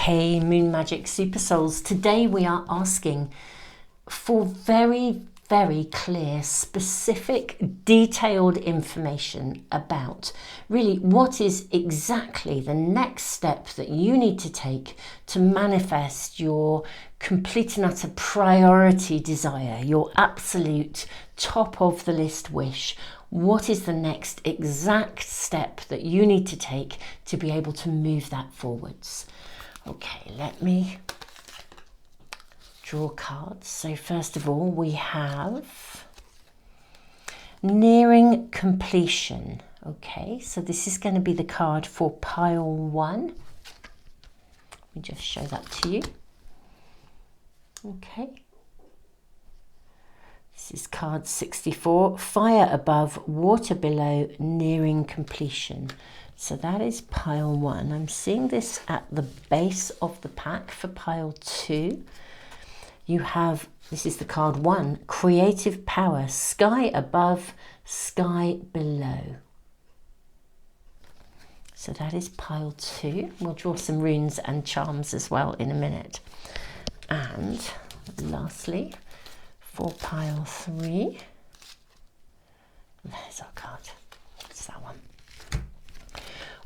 Hey Moon Magic Super Souls, today we are asking for very clear, specific, detailed information about really what is exactly the next step that you need to take to manifest your complete and utter priority desire, your absolute top of the list wish. What is the next exact step that you need to take to be able to move that forwards? Okay, let me draw cards. So first of all, we have nearing completion. Okay, so this is going to be the card for pile 1. Let me just show that to you. Okay. This is card 64, fire above, water below, nearing completion. So that is pile 1. I'm seeing this at the base of the pack for pile 2. You have, this is the card 1, creative power, sky above, sky below. So that is pile 2. We'll draw some runes and charms as well in a minute. And lastly, for pile 3, there's our card. It's that one.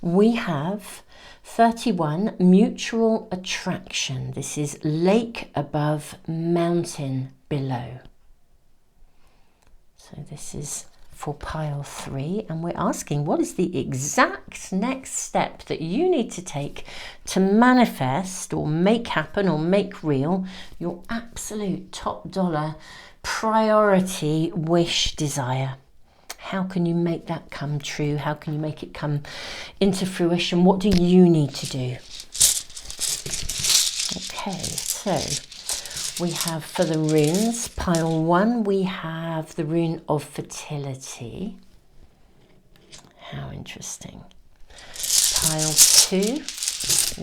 We have 31, mutual attraction. This is lake above, mountain below. So this is for pile 3, and we're asking what is the exact next step that you need to take to manifest or make happen or make real your absolute top dollar priority wish desire. How can you make that come true? How can you make it come into fruition? What do you need to do? Okay, so we have for the runes, pile 1, we have the rune of fertility. How interesting. Pile 2,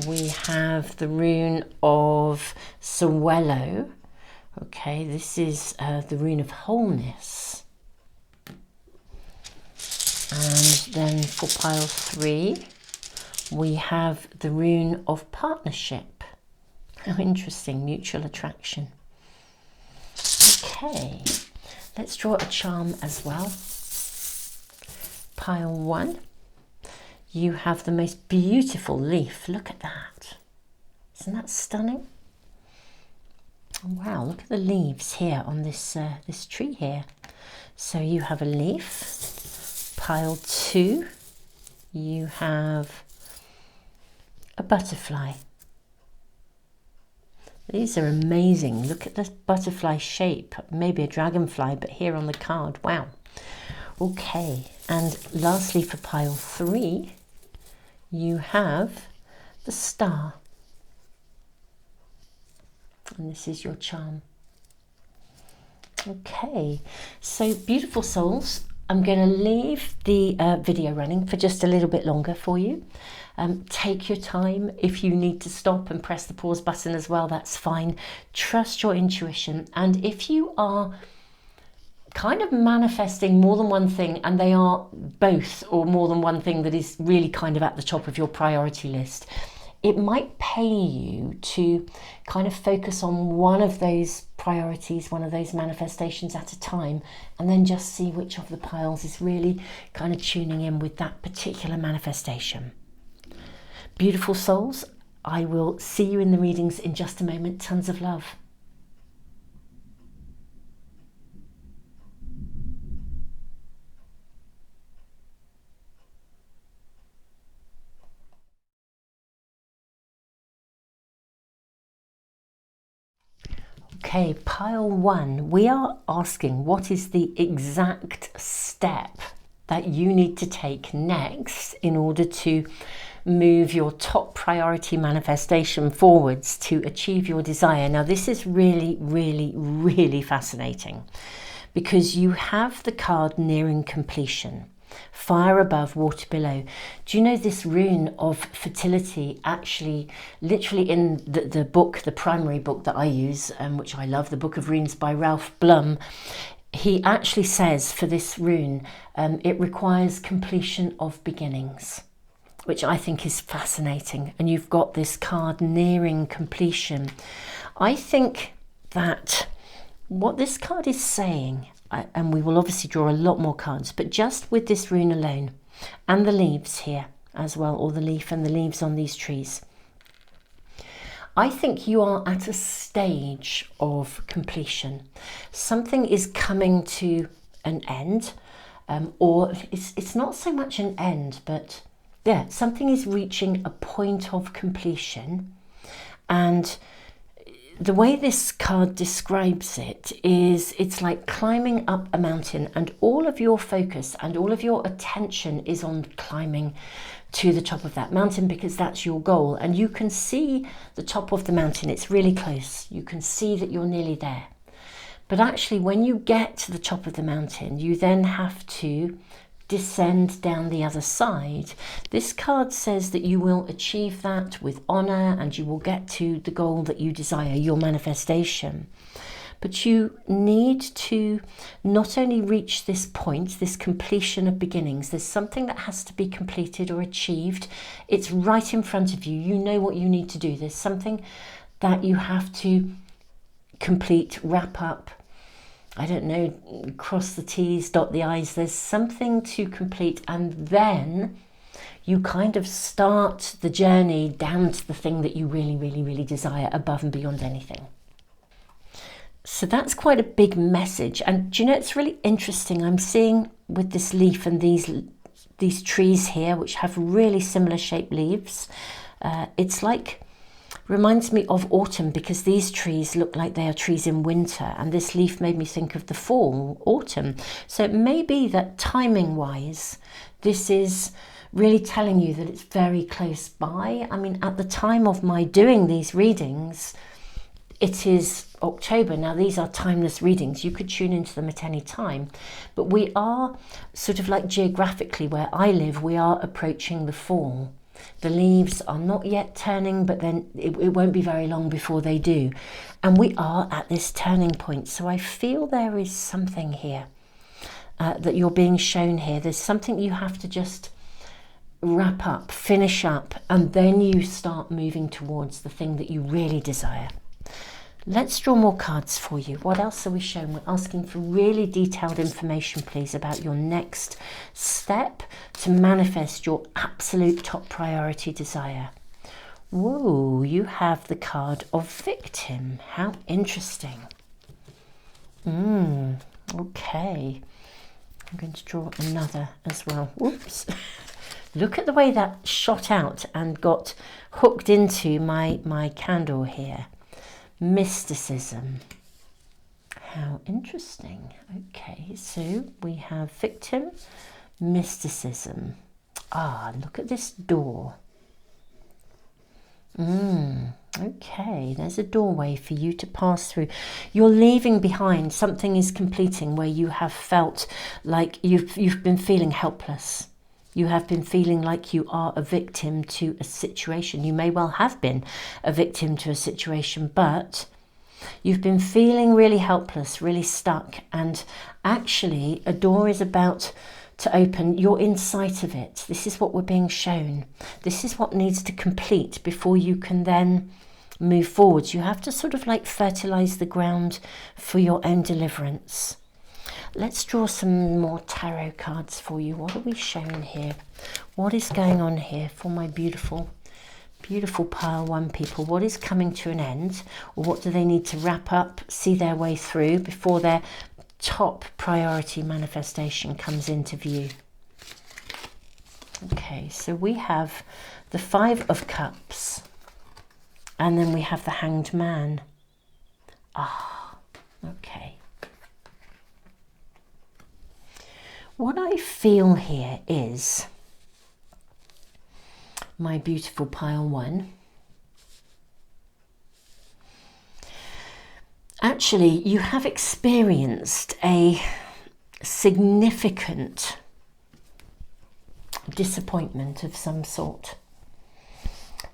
we have the rune of Swallow. Okay, this is the rune of wholeness. And then for pile 3, we have the rune of partnership. How interesting, mutual attraction. Okay, let's draw a charm as well. Pile 1, you have the most beautiful leaf. Look at that. Isn't that stunning? Wow, look at the leaves here on this, this tree here. So you have a leaf. Pile 2, you have a butterfly. These are amazing. Look at the butterfly shape, maybe a dragonfly, but here on the card, wow. Okay, and lastly for pile 3, you have the star. And this is your charm. Okay, so beautiful souls, I'm going to leave the video running for just a little bit longer for you. Take your time. If you need to stop and press the pause button as well, that's fine. Trust your intuition. And if you are kind of manifesting more than one thing, and they are both or more than one thing that is really kind of at the top of your priority list, it might pay you to kind of focus on one of those priorities, one of those manifestations at a time, and then just see which of the piles is really kind of tuning in with that particular manifestation. Beautiful souls, I will see you in the readings in just a moment. Tons of love. Okay, pile 1, we are asking what is the exact step that you need to take next in order to move your top priority manifestation forwards to achieve your desire. Now, this is really fascinating because you have the card nearing completion. Fire above, water below. Do you know this rune of fertility actually, literally in the book, the primary book that I use, which I love, the Book of Runes by Ralph Blum, he actually says for this rune, it requires completion of beginnings. which I think is fascinating. And you've got this card nearing completion. I think that what this card is saying, and we will obviously draw a lot more cards, but just with this rune alone, and the leaves here as well, or the leaf and the leaves on these trees, I think you are at a stage of completion. Something is coming to an end, or it's not so much an end, but yeah, something is reaching a point of completion. And the way this card describes it is, it's like climbing up a mountain, and all of your focus and all of your attention is on climbing to the top of that mountain, because that's your goal. And you can see the top of the mountain, it's really close. You can see that you're nearly there. But actually, when you get to the top of the mountain, you then have to descend down the other side. This card says that you will achieve that with honor, and you will get to the goal that you desire, your manifestation. But you need to not only reach this point, this completion of beginnings. There's something that has to be completed or achieved. It's right in front of you. You know what you need to do. There's something that you have to complete, wrap up, I don't know, cross the T's, dot the I's. There's something to complete, and then you kind of start the journey down to the thing that you really, really, really desire above and beyond anything. So that's quite a big message. And do you know, it's really interesting. I'm seeing with this leaf and these trees here, which have really similar shaped leaves. It's like, reminds me of autumn, because these trees look like they are trees in winter, and this leaf made me think of the fall, autumn. So it may be that timing wise, this is really telling you that it's very close by. I mean, at the time of my doing these readings, it is October. Now, these are timeless readings. You could tune into them at any time. But we are sort of like geographically where I live, we are approaching the fall. The leaves are not yet turning, but then it won't be very long before they do. And we are at this turning point. So I feel there is something here that you're being shown here. There's something you have to just wrap up, finish up, and then you start moving towards the thing that you really desire. Let's draw more cards for you. What else are we shown? We're asking for really detailed information, please, about your next step to manifest your absolute top priority desire. Whoa, you have the card of victim. How interesting. Okay. I'm going to draw another as well. Whoops. Look at the way that shot out and got hooked into my candle here. Mysticism. How interesting. Okay, so we have victim, mysticism. Ah, look at this door. Okay, there's a doorway for you to pass through. You're leaving behind, something is completing where you have felt like you've been feeling helpless. You have been feeling like you are a victim to a situation. You may well have been a victim to a situation, but you've been feeling really helpless, really stuck. And actually, a door is about to open. You're in sight of it. This is what we're being shown. This is what needs to complete before you can then move forwards. You have to sort of like fertilize the ground for your own deliverance. Let's draw some more tarot cards for you. What are we shown here? What is going on here for my beautiful, beautiful pile one people? What is coming to an end? Or what do they need to wrap up, see their way through before their top priority manifestation comes into view? Okay, so we have the Five of Cups. And then we have the Hanged Man. Ah, okay. What I feel here is, my beautiful pile one, actually you have experienced a significant disappointment of some sort.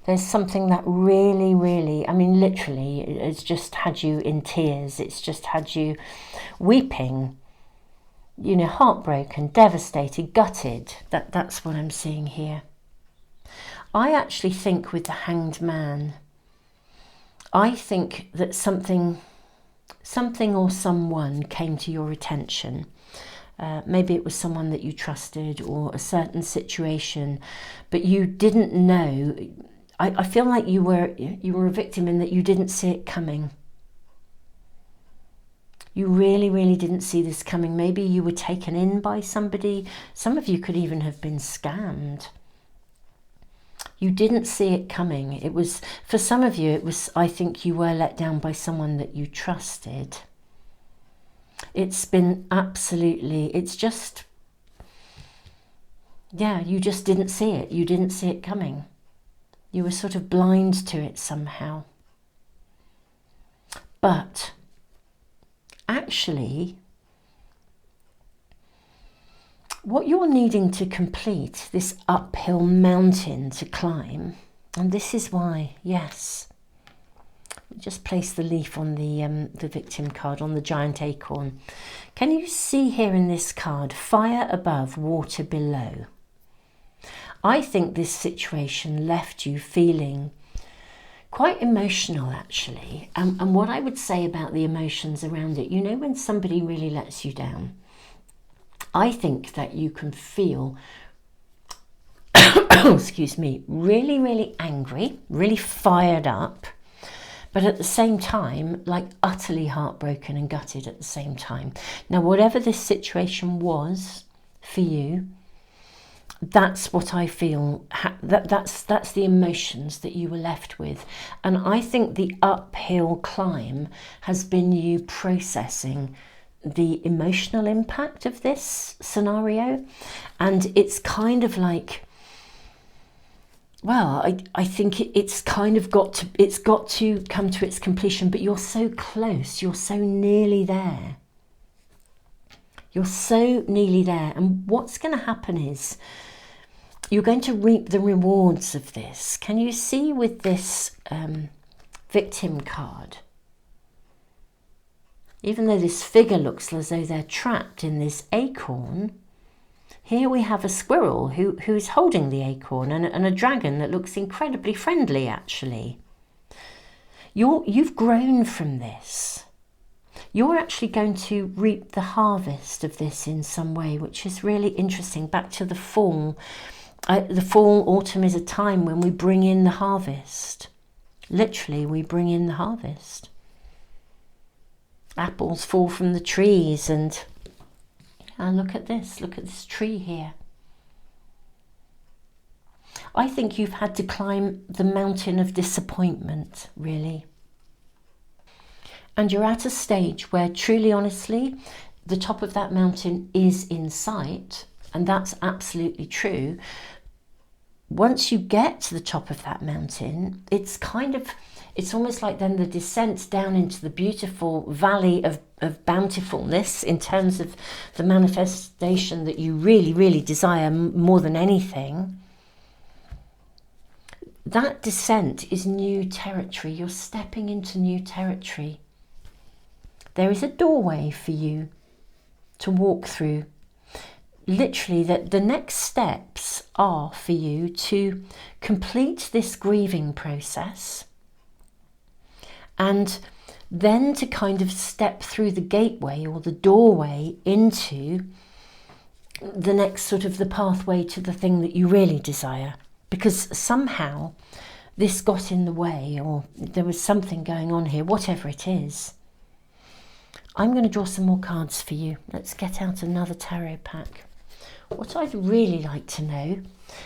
There's something that really, really, I mean, literally, it's just had you in tears. It's just had you weeping, you know, heartbroken, devastated, gutted. That's what I'm seeing here. I actually think with the Hanged Man, I think that something or someone came to your attention. Maybe it was someone that you trusted or a certain situation, but you didn't know. I feel like you were a victim in that you didn't see it coming. You really, really didn't see this coming. Maybe you were taken in by somebody. Some of you could even have been scammed. You didn't see it coming. It was, for some of you, it was, I think you were let down by someone that you trusted. It's been absolutely, it's just, yeah, you just didn't see it. You didn't see it coming. You were sort of blind to it somehow. But actually, what you're needing to complete, this uphill mountain to climb, and this is why, yes, just place the leaf on the victim card, on the giant acorn. Can you see here in this card, fire above, water below? I think this situation left you feeling quite emotional, actually. And what I would say about the emotions around it, you know, when somebody really lets you down, I think that you can feel, excuse me, really, really angry, really fired up, but at the same time, like utterly heartbroken and gutted at the same time. Now, whatever this situation was for you, that's what I feel, that's the emotions that you were left with. And I think the uphill climb has been you processing the emotional impact of this scenario. And it's kind of like, well, I think it's kind of got to come to its completion, but you're so close, you're so nearly there. You're so nearly there. And what's going to happen is you're going to reap the rewards of this. Can you see with this victim card? Even though this figure looks as though they're trapped in this acorn, here we have a squirrel who's holding the acorn, and a dragon that looks incredibly friendly, actually. You've grown from this. You're actually going to reap the harvest of this in some way, which is really interesting. Back to the fall. The fall, autumn is a time when we bring in the harvest. Literally, we bring in the harvest. Apples fall from the trees, and look at this tree here. I think you've had to climb the mountain of disappointment, really. And you're at a stage where, truly, honestly, the top of that mountain is in sight, and that's absolutely true. Once you get to the top of that mountain, it's almost like then the descent down into the beautiful valley of bountifulness, in terms of the manifestation that you really, really desire more than anything. That descent is new territory. You're stepping into new territory. There is a doorway for you to walk through. Literally, that the next steps are for you to complete this grieving process, and then to kind of step through the gateway or the doorway into the next sort of the pathway to the thing that you really desire. Because somehow this got in the way, or there was something going on here, whatever it is. I'm going to draw some more cards for you. Let's get out another tarot pack. What I'd really like to know,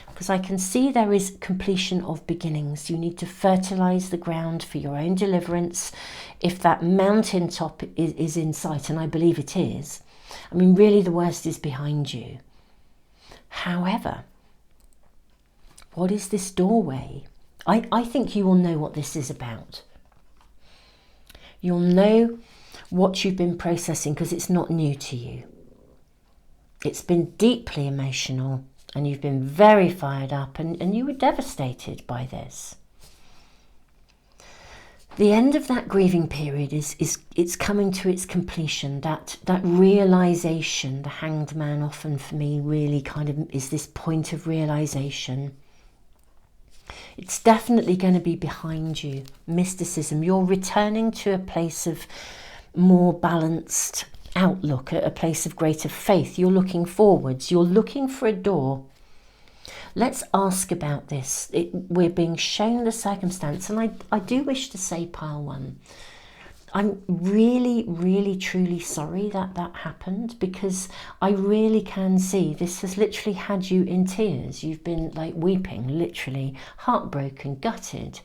because I can see there is completion of beginnings. You need to fertilize the ground for your own deliverance. If that mountaintop is in sight, and I believe it is, I mean, really the worst is behind you. However, what is this doorway? I think you will know what this is about. You'll know what you've been processing, because it's not new to you. It's been deeply emotional, and you've been very fired up, and you were devastated by this. The end of that grieving period it's coming to its completion. That realization, the Hanged Man often for me really kind of is this point of realization. It's definitely going to be behind you. Mysticism. You're returning to a place of more balanced outlook, a place of greater faith. You're looking forwards. You're looking for a door. Let's ask about this. We're being shown the circumstance, and I do wish to say, pile one, I'm really, really, truly sorry that that happened, because I really can see this has literally had you in tears. You've been like weeping, literally heartbroken, gutted.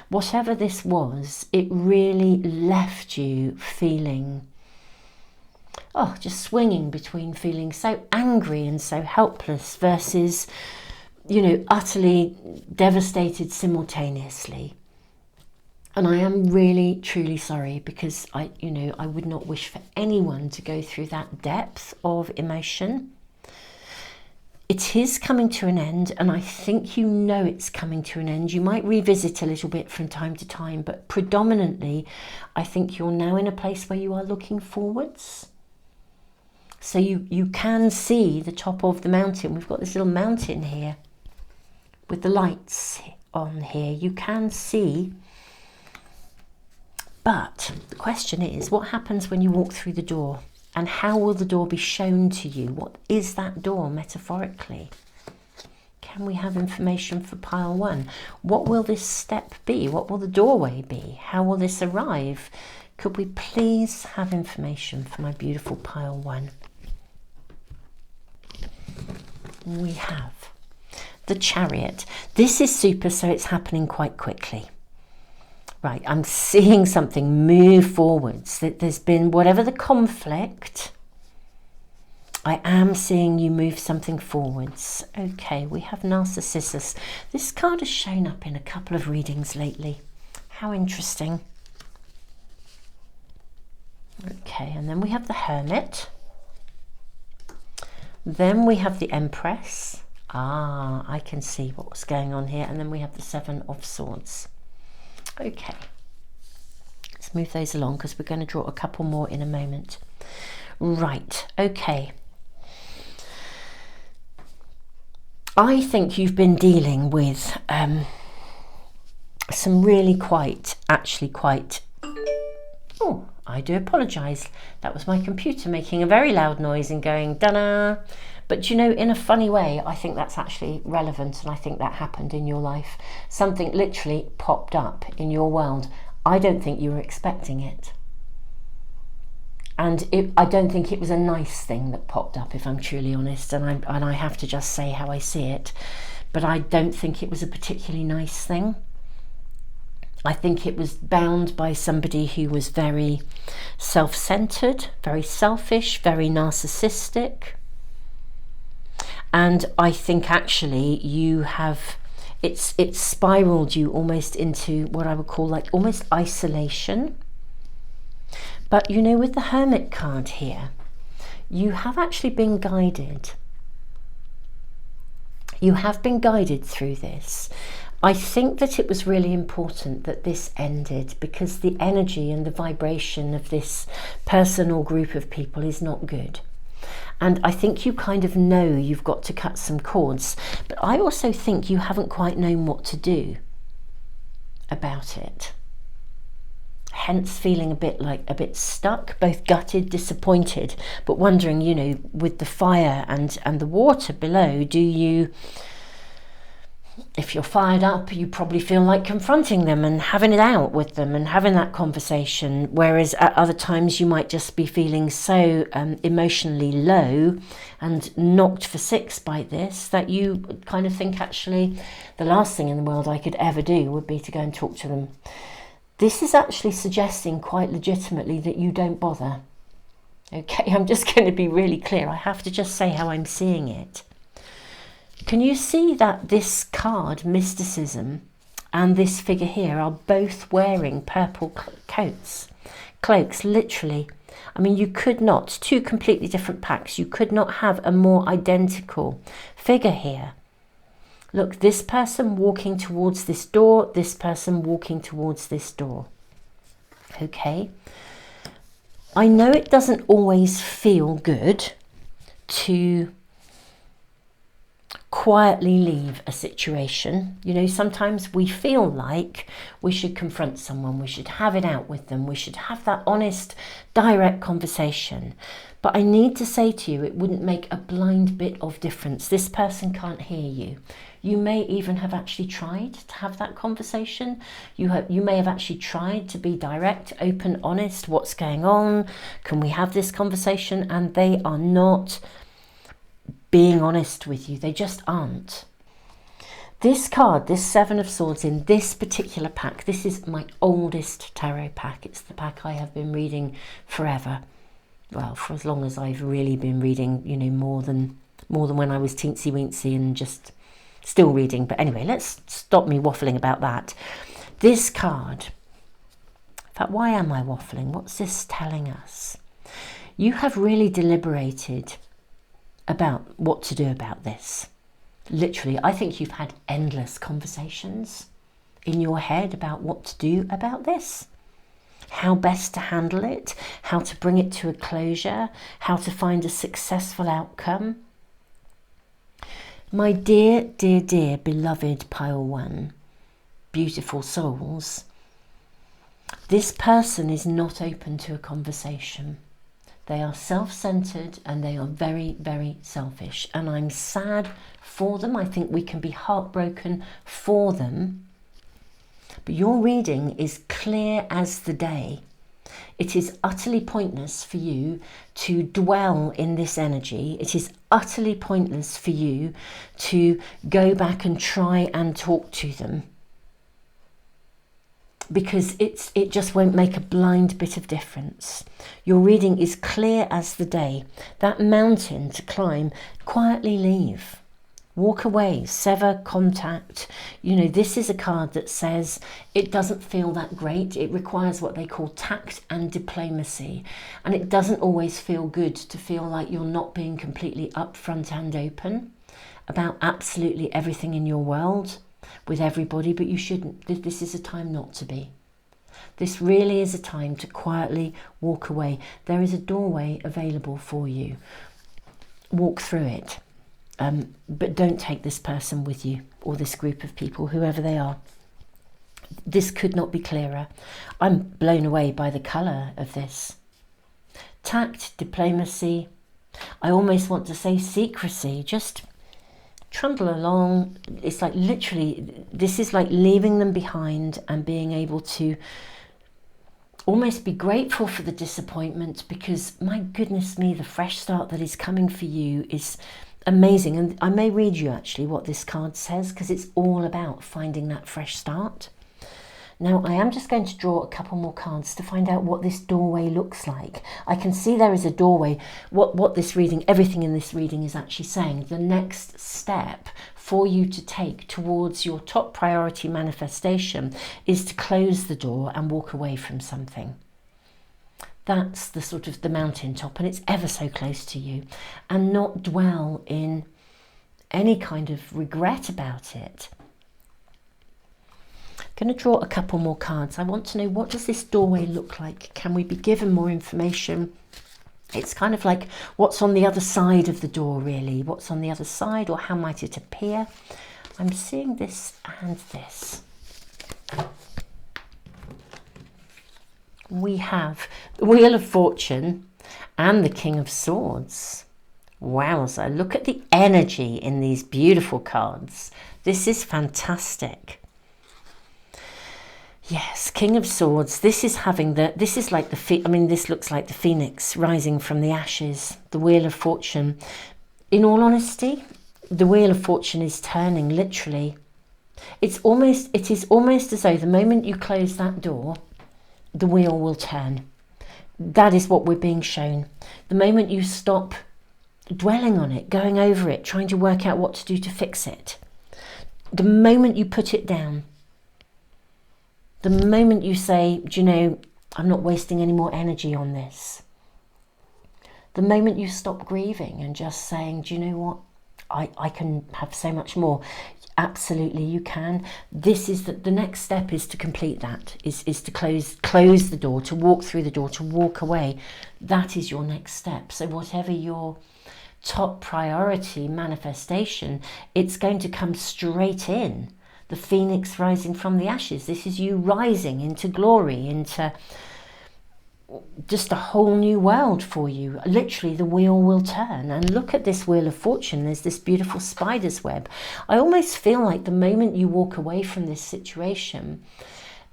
Whatever this was, it really left you feeling, oh, just swinging between feeling so angry and so helpless versus, you know, utterly devastated simultaneously. And I am really, truly sorry, because I would not wish for anyone to go through that depth of emotion. It is coming to an end, and I think you know it's coming to an end. You might revisit a little bit from time to time, but predominantly, I think you're now in a place where you are looking forwards. So you can see the top of the mountain. We've got this little mountain here with the lights on here. You can see. But the question is, what happens when you walk through the door? And how will the door be shown to you? What is that door metaphorically? Can we have information for pile one? What will this step be? What will the doorway be? How will this arrive? Could we please have information for my beautiful pile one? We have the Chariot. This is super, so it's happening quite quickly. Right, I'm seeing something move forwards. That there's been, whatever the conflict, I am seeing you move something forwards. Okay, we have Narcissus. This card has shown up in a couple of readings lately. How interesting. Okay, and then we have the Hermit. Then we have the Empress. Ah, I can see what's going on here. And then we have the Seven of Swords. Okay, let's move those along, because we're going to draw a couple more in a moment. Right, okay. I think you've been dealing with some really quite, oh, I do apologise. That was my computer making a very loud noise and going, da-da. But you know, in a funny way, I think that's actually relevant, and I think that happened in your life. Something literally popped up in your world. I don't think you were expecting it. And I don't think it was a nice thing that popped up, if I'm truly honest, and I have to just say how I see it. But I don't think it was a particularly nice thing. I think it was bound by somebody who was very self-centered, very selfish, very narcissistic. And I think actually you have, it's spiraled you almost into what I would call like almost isolation. But you know, with the Hermit card here, you have actually been guided. You have been guided through this. I think that it was really important that this ended, because the energy and the vibration of this person or group of people is not good. And I think you kind of know you've got to cut some cords, but I also think you haven't quite known what to do about it. Hence feeling a bit stuck, both gutted, disappointed, but wondering, you know, with the fire and the water below, do you, if you're fired up, you probably feel like confronting them and having it out with them and having that conversation, whereas at other times you might just be feeling so emotionally low and knocked for six by this that you kind of think, actually, the last thing in the world I could ever do would be to go and talk to them. This is actually suggesting quite legitimately that you don't bother. Okay, I'm just going to be really clear. I have to just say how I'm seeing it. Can you see that this card, Mysticism, and this figure here are both wearing purple cloaks, literally. I mean, you could not, two completely different packs, you could not have a more identical figure here. Look, this person walking towards this door, this person walking towards this door. Okay. I know it doesn't always feel good to quietly leave a situation. You know, sometimes we feel like we should confront someone, we should have it out with them, we should have that honest, direct conversation. But I need to say to you, it wouldn't make a blind bit of difference. This person can't hear you. You may even have actually tried to have that conversation. You may have actually tried to be direct, open, honest. What's going on? Can we have this conversation? And they are not being honest with you. They just aren't. This card, this Seven of Swords in this particular pack, this is my oldest tarot pack. It's the pack I have been reading forever. Well, for as long as I've really been reading, you know, more than when I was teensy weensy and just still reading. But anyway, let's stop me waffling about that. This card, in fact, why am I waffling? What's this telling us? You have really deliberated about what to do about this. Literally, I think you've had endless conversations in your head about what to do about this, how best to handle it, how to bring it to a closure, how to find a successful outcome. My dear, dear, dear beloved pile one, beautiful souls, this person is not open to a conversation. They are self-centered and they are very, very selfish. And I'm sad for them. I think we can be heartbroken for them. But your reading is clear as the day. It is utterly pointless for you to dwell in this energy. It is utterly pointless for you to go back and try and talk to them, because it just won't make a blind bit of difference. Your reading is clear as the day. That mountain to climb, quietly leave. Walk away, sever contact. You know, this is a card that says it doesn't feel that great. It requires what they call tact and diplomacy. And it doesn't always feel good to feel like you're not being completely upfront and open about absolutely everything in your world with everybody, but you shouldn't. This is a time not to be. This really is a time to quietly walk away. There is a doorway available for you. Walk through it. But don't take this person with you, or this group of people, whoever they are. This could not be clearer. I'm blown away by the colour of this. Tact, diplomacy, I almost want to say secrecy, just trundle along. It's like literally, this is like leaving them behind and being able to almost be grateful for the disappointment, because my goodness me, the fresh start that is coming for you is amazing. And I may read you actually what this card says, because it's all about finding that fresh start. Now I am just going to draw a couple more cards to find out what this doorway looks like. I can see there is a doorway. What this reading, everything in this reading is actually saying, the next step for you to take towards your top priority manifestation is to close the door and walk away from something. That's the sort of the mountaintop, and it's ever so close to you, and not dwell in any kind of regret about it. Going to draw a couple more cards. I want to know, what does this doorway look like? Can we be given more information? It's kind of like what's on the other side of the door, really. What's on the other side, or how might it appear? I'm seeing this and this. We have the Wheel of Fortune and the King of Swords. Wowza, look at the energy in these beautiful cards. This is fantastic. Yes, King of Swords. This is having this is like this looks like the phoenix rising from the ashes, the Wheel of Fortune. In all honesty, the Wheel of Fortune is turning, literally. It is almost as though the moment you close that door, the wheel will turn. That is what we're being shown. The moment you stop dwelling on it, going over it, trying to work out what to do to fix it, the moment you put it down, the moment you say, do you know, I'm not wasting any more energy on this, the moment you stop grieving and just saying, do you know what, I can have so much more. Absolutely, you can. This is the next step is to complete that, is to close the door, to walk through the door, to walk away. That is your next step. So whatever you're top priority manifestation, it's going to come straight in. The phoenix rising from the ashes. This is you rising into glory, into just a whole new world for you. Literally, the wheel will turn. And look at this wheel of fortune. There's this beautiful spider's web. I almost feel like the moment you walk away from this situation,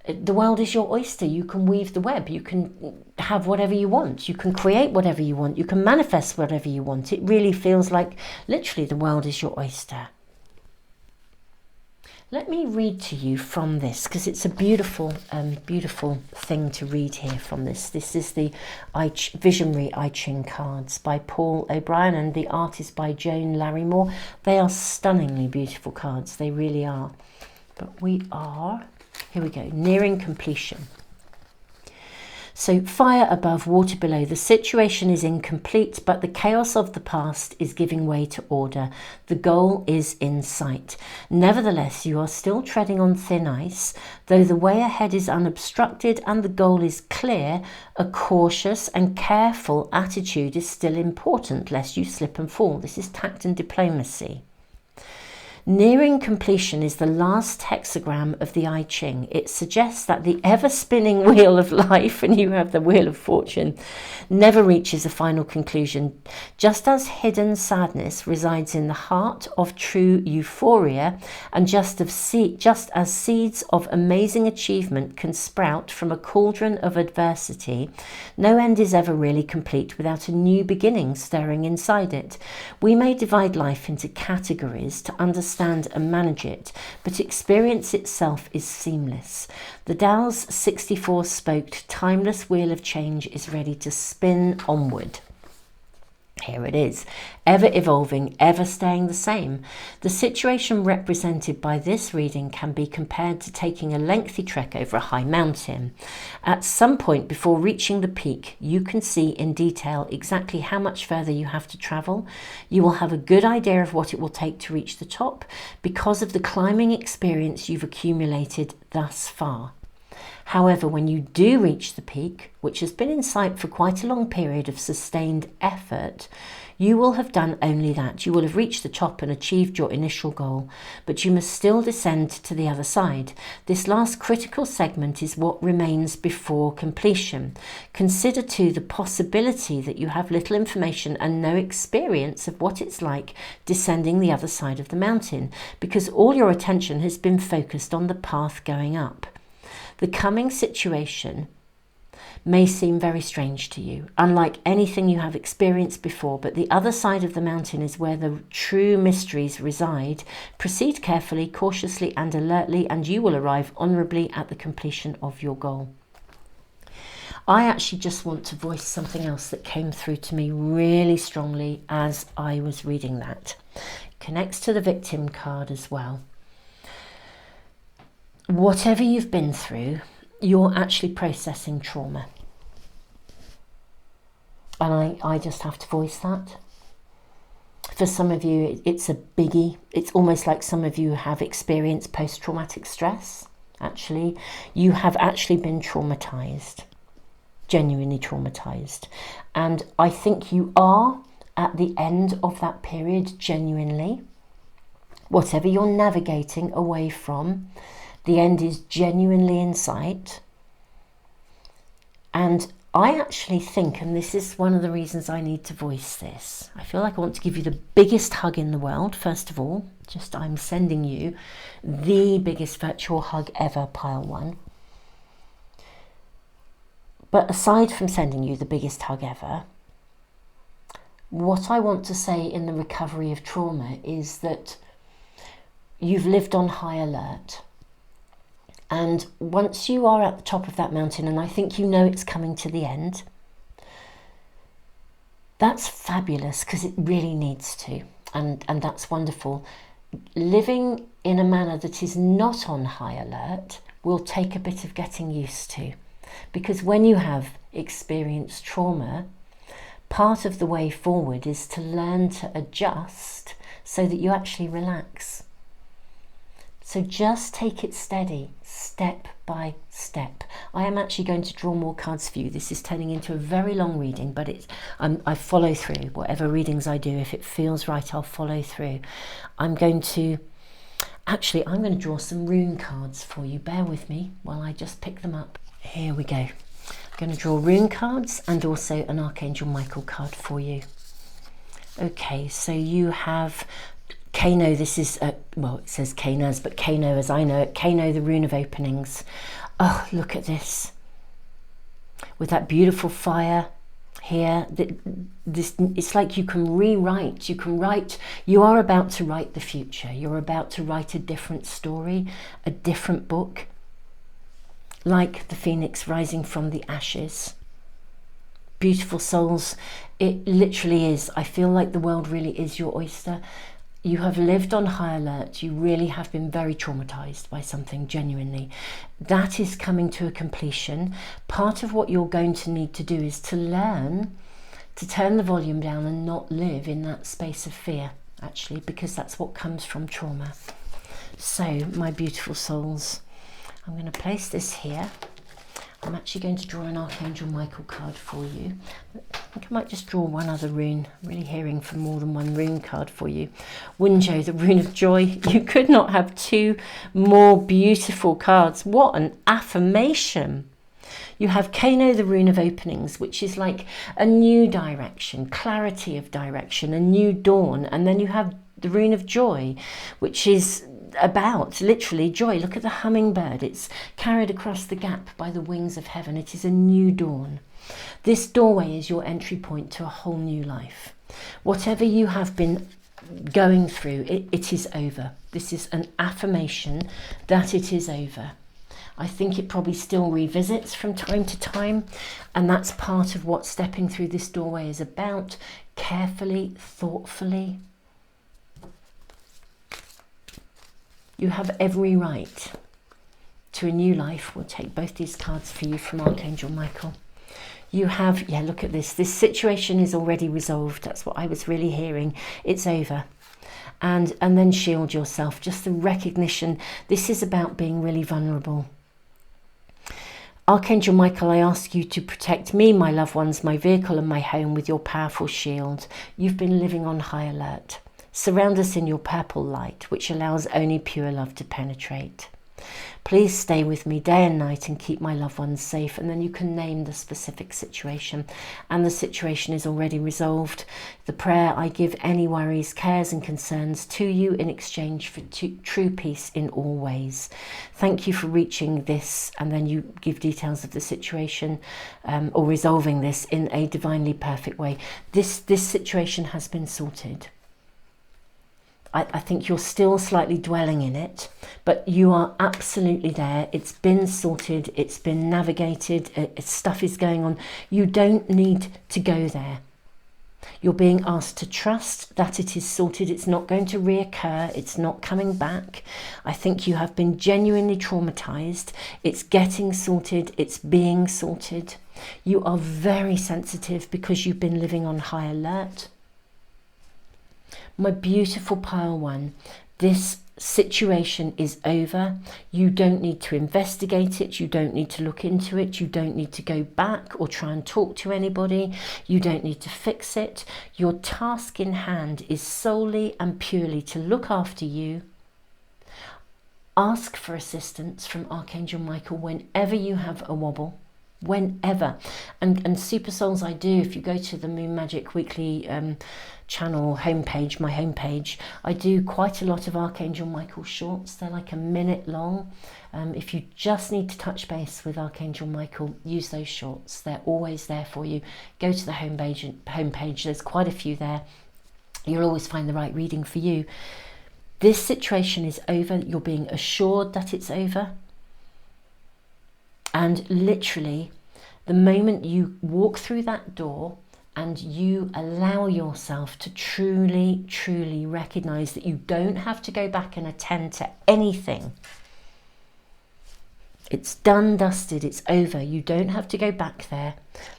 the world is your oyster. You can weave the web. You can have whatever you want. You can create whatever you want. You can manifest whatever you want. It really feels like literally the world is your oyster. Let me read to you from this, because it's a beautiful, beautiful thing to read here from this. This is the Visionary I Ching cards by Paul O'Brien, and the art is by Joan Larrymore. They are stunningly beautiful cards. They really are. But we are, here we go, nearing completion. So fire above, water below. The situation is incomplete, but the chaos of the past is giving way to order. The goal is in sight. Nevertheless, you are still treading on thin ice. Though the way ahead is unobstructed and the goal is clear, a cautious and careful attitude is still important, lest you slip and fall. This is tact and diplomacy. Nearing completion is the last hexagram of the I Ching. It suggests that the ever-spinning wheel of life, and you have the wheel of fortune, never reaches a final conclusion. Just as hidden sadness resides in the heart of true euphoria, and just as seeds of amazing achievement can sprout from a cauldron of adversity, no end is ever really complete without a new beginning stirring inside it. We may divide life into categories to understand and manage it, but experience itself is seamless. The Tao's 64-spoked timeless wheel of change is ready to spin onward. Here it is, ever evolving, ever staying the same. The situation represented by this reading can be compared to taking a lengthy trek over a high mountain. At some point before reaching the peak, you can see in detail exactly how much further you have to travel. You will have a good idea of what it will take to reach the top because of the climbing experience you've accumulated thus far. However, when you do reach the peak, which has been in sight for quite a long period of sustained effort, you will have done only that. You will have reached the top and achieved your initial goal, but you must still descend to the other side. This last critical segment is what remains before completion. Consider too the possibility that you have little information and no experience of what it's like descending the other side of the mountain, because all your attention has been focused on the path going up. The coming situation may seem very strange to you, unlike anything you have experienced before, but the other side of the mountain is where the true mysteries reside. Proceed carefully, cautiously and alertly, and you will arrive honourably at the completion of your goal. I actually just want to voice something else that came through to me really strongly as I was reading that. It connects to the victim card as well. Whatever you've been through, you're actually processing trauma. And I just have to voice that. For some of you, it's a biggie. It's almost like some of you have experienced post-traumatic stress. Actually, you have actually been traumatized, genuinely traumatized. And I think you are at the end of that period, genuinely. Whatever you're navigating away from, the end is genuinely in sight. And I actually think, and this is one of the reasons I need to voice this, I feel like I want to give you the biggest hug in the world, first of all. Just I'm sending you the biggest virtual hug ever, pile one. But aside from sending you the biggest hug ever, what I want to say in the recovery of trauma is that you've lived on high alert. And once you are at the top of that mountain, and I think you know it's coming to the end, that's fabulous because it really needs to. And that's wonderful. Living in a manner that is not on high alert will take a bit of getting used to. Because when you have experienced trauma, part of the way forward is to learn to adjust so that you actually relax. So just take it steady, step by step. I am actually going to draw more cards for you. This is turning into a very long reading, but I follow through. Whatever readings I do, if it feels right, I'll follow through. I'm going to draw some rune cards for you. Bear with me while I just pick them up. Here we go. I'm going to draw rune cards and also an Archangel Michael card for you. Okay, so you have Kano. This is, well, it says Kanas, but Kano as I know it. Kano, the rune of openings. Oh, look at this. With that beautiful fire here. It's like you can rewrite. You can write. You are about to write the future. You're about to write a different story, a different book. Like the phoenix rising from the ashes. Beautiful souls. It literally is. I feel like the world really is your oyster. You have lived on high alert. You really have been very traumatized by something, genuinely. That is coming to a completion. Part of what you're going to need to do is to learn to turn the volume down and not live in that space of fear, actually, because that's what comes from trauma. So, my beautiful souls, I'm going to place this here. I'm actually going to draw an Archangel Michael card for you. I think I might just draw one other rune. I'm really hearing for more than one rune card for you. Wunjo, the rune of joy. You could not have two more beautiful cards. What an affirmation. You have Kano, the rune of openings, which is like a new direction, clarity of direction, a new dawn. And then you have the rune of joy, which is about literally joy. Look at the hummingbird. It's carried across the gap by the wings of heaven. It is a new dawn. This doorway is your entry point to a whole new life. Whatever you have been going through, it is over. This is an affirmation that it is over. I think it probably still revisits from time to time, and that's part of what stepping through this doorway is about. Carefully, thoughtfully. You have every right to a new life. We'll take both these cards for you from Archangel Michael. You have, yeah, look at this. This situation is already resolved. That's what I was really hearing. It's over. And then shield yourself. Just the recognition. This is about being really vulnerable. Archangel Michael, I ask you to protect me, my loved ones, my vehicle and my home with your powerful shield. You've been living on high alert. Surround us in your purple light, which allows only pure love to penetrate. Please stay with me day and night and keep my loved ones safe. And then you can name the specific situation. And the situation is already resolved. The prayer, I give any worries, cares and concerns to you in exchange for true peace in all ways. Thank you for reaching this. And then you give details of the situation or resolving this in a divinely perfect way. This situation has been sorted. I think you're still slightly dwelling in it, but you are absolutely there. It's been sorted. It's been navigated. Stuff is going on. You don't need to go there. You're being asked to trust that it is sorted. It's not going to reoccur. It's not coming back. I think you have been genuinely traumatized. It's getting sorted. It's being sorted. You are very sensitive because you've been living on high alert. My beautiful pile one, this situation is over. You don't need to investigate it. You don't need to look into it. You don't need to go back or try and talk to anybody. You don't need to fix it. Your task in hand is solely and purely to look after you. Ask for assistance from Archangel Michael whenever you have a wobble. Whenever. And Super Souls, I do, if you go to the Moon Magic Weekly channel homepage, my homepage, I do quite a lot of Archangel Michael shorts. They're like a minute long. If you just need to touch base with Archangel Michael, use those shorts. They're always there for you. Go to the homepage. There's quite a few there. You'll always find the right reading for you. This situation is over. You're being assured that it's over. And literally, the moment you walk through that door and you allow yourself to truly, truly recognize that you don't have to go back and attend to anything. It's done, dusted, it's over. You don't have to go back there.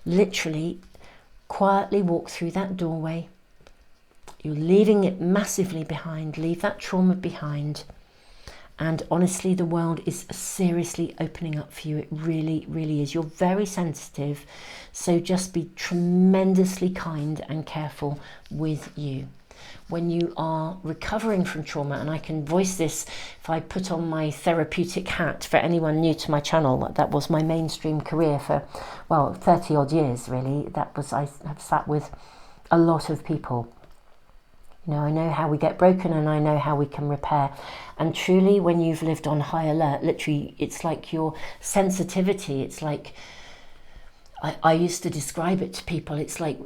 Literally, quietly walk through that doorway. You're leaving it massively behind. Leave that trauma behind. And honestly, the world is seriously opening up for you. It really, really is. You're very sensitive, so just be tremendously kind and careful with you. When you are recovering from trauma, and I can voice this if I put on my therapeutic hat for anyone new to my channel, that was my mainstream career for, well, 30 odd years really. I have sat with a lot of people. You know, I know how we get broken and I know how we can repair. And truly, when you've lived on high alert, literally, it's like your sensitivity, it's like, I used to describe it to people, it's like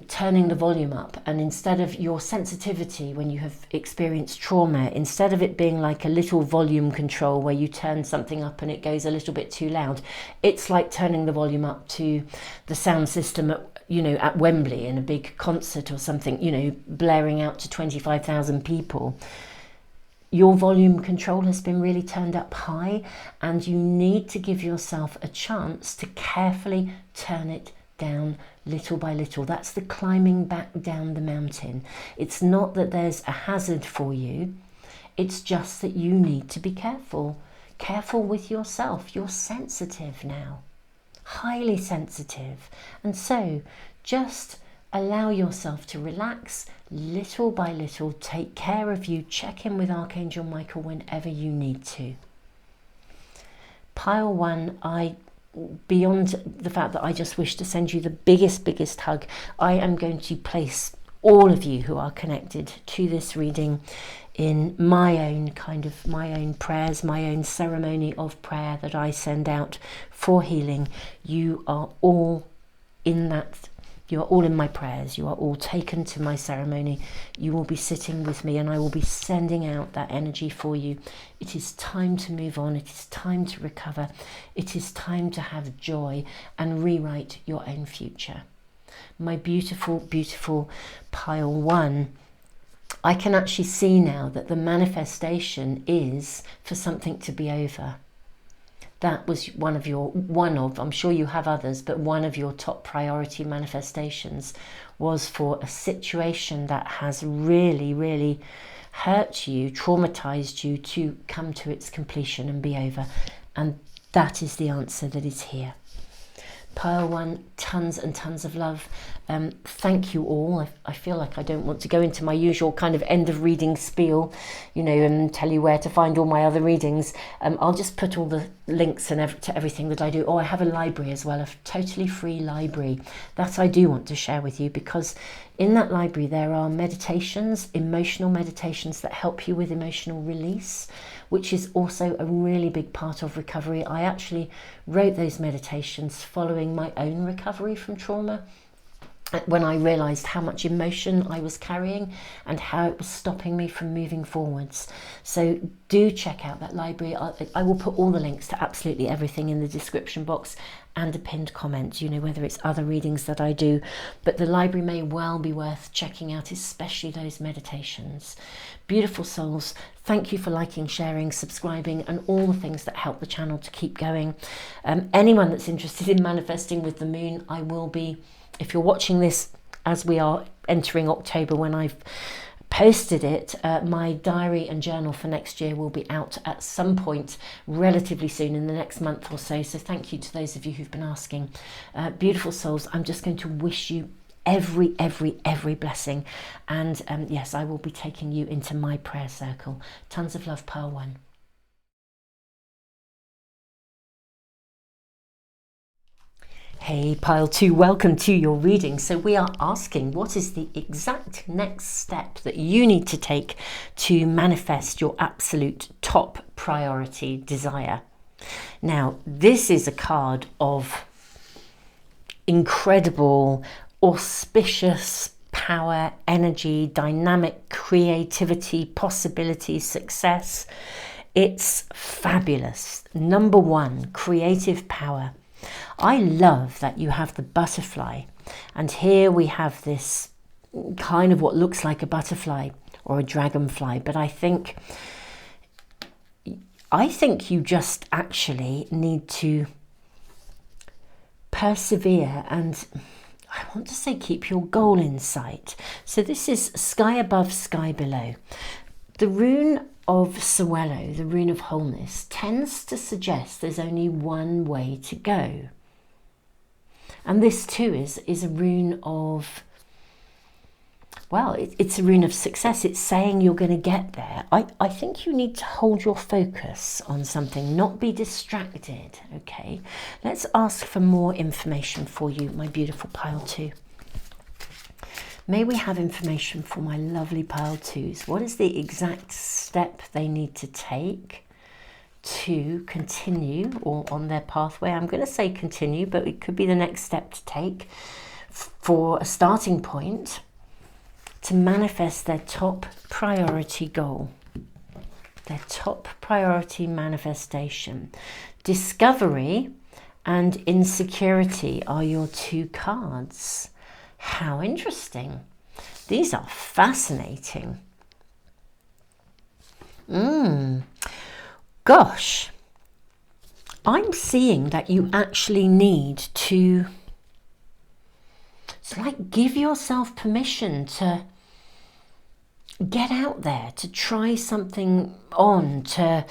turning the volume up. And instead of your sensitivity, when you have experienced trauma, instead of it being like a little volume control where you turn something up and it goes a little bit too loud, it's like turning the volume up to the sound system at Wembley in a big concert or something, blaring out to 25,000 people. Your volume control has been really turned up high, and you need to give yourself a chance to carefully turn it down little by little. That's the climbing back down the mountain. It's not that there's a hazard for you. It's just that you need to be careful. Careful with yourself. You're sensitive now. Highly sensitive. And so just allow yourself to relax little by little. Take care of you. Check in with Archangel Michael whenever you need to. Pile 1, beyond the fact that I just wish to send you the biggest hug, I am going to place all of you who are connected to this reading in my own prayers, my own ceremony of prayer that I send out for healing. You are all in that. You are all in my prayers. You are all taken to my ceremony. You will be sitting with me and I will be sending out that energy for you. It is time to move on. It is time to recover. It is time to have joy and rewrite your own future. My beautiful, beautiful pile 1, I can actually see now that the manifestation is for something to be over. That was one of, I'm sure you have others, but one of your top priority manifestations was for a situation that has really, really hurt you, traumatized you, to come to its completion and be over. And that is the answer that is here. Pile 1, tons and tons of love. Thank you all. I feel like I don't want to go into my usual kind of end of reading spiel, and tell you where to find all my other readings. I'll just put all the links to everything that I do. I have a library as well, a totally free library that I do want to share with you, because in that library there are meditations, emotional meditations that help you with emotional release, which is also a really big part of recovery. I actually wrote those meditations following my own recovery from trauma, when I realised how much emotion I was carrying and how it was stopping me from moving forwards. So do check out that library. I will put all the links to absolutely everything in the description box and a pinned comment, whether it's other readings that I do. But the library may well be worth checking out, especially those meditations. Beautiful souls, thank you for liking, sharing, subscribing, and all the things that help the channel to keep going. Anyone that's interested in manifesting with the moon, I will be, if you're watching this as we are entering October, when I've posted it, my diary and journal for next year will be out at some point relatively soon, in the next month or so. So thank you to those of you who've been asking. Beautiful souls, I'm just going to wish you every blessing. And yes, I will be taking you into my prayer circle. Tons of love, pile 1. Hey, pile 2, welcome to your reading. So we are asking, what is the exact next step that you need to take to manifest your absolute top priority desire? Now, this is a card of incredible, auspicious power, energy, dynamic creativity, possibility, success. It's fabulous. Number 1, creative power. I love that you have the butterfly, and here we have this kind of what looks like a butterfly or a dragonfly, but I think you just actually need to persevere and, I want to say, keep your goal in sight. So this is sky above, sky below. The rune of Suelo, the rune of wholeness, tends to suggest there's only one way to go. And this too is a rune of, well, it's a rune of success. It's saying you're going to get there. I think you need to hold your focus on something, not be distracted, okay? Let's ask for more information for you, my beautiful pile 2. May we have information for my lovely pile 2s. What is the exact step they need to take to continue or on their pathway? I'm going to say continue, but it could be the next step to take for a starting point to manifest their top priority goal, their top priority manifestation. Discovery and insecurity are your 2 cards. How interesting. These are fascinating. Gosh, I'm seeing that you actually need to, it's like, give yourself permission to get out there, to try something on, to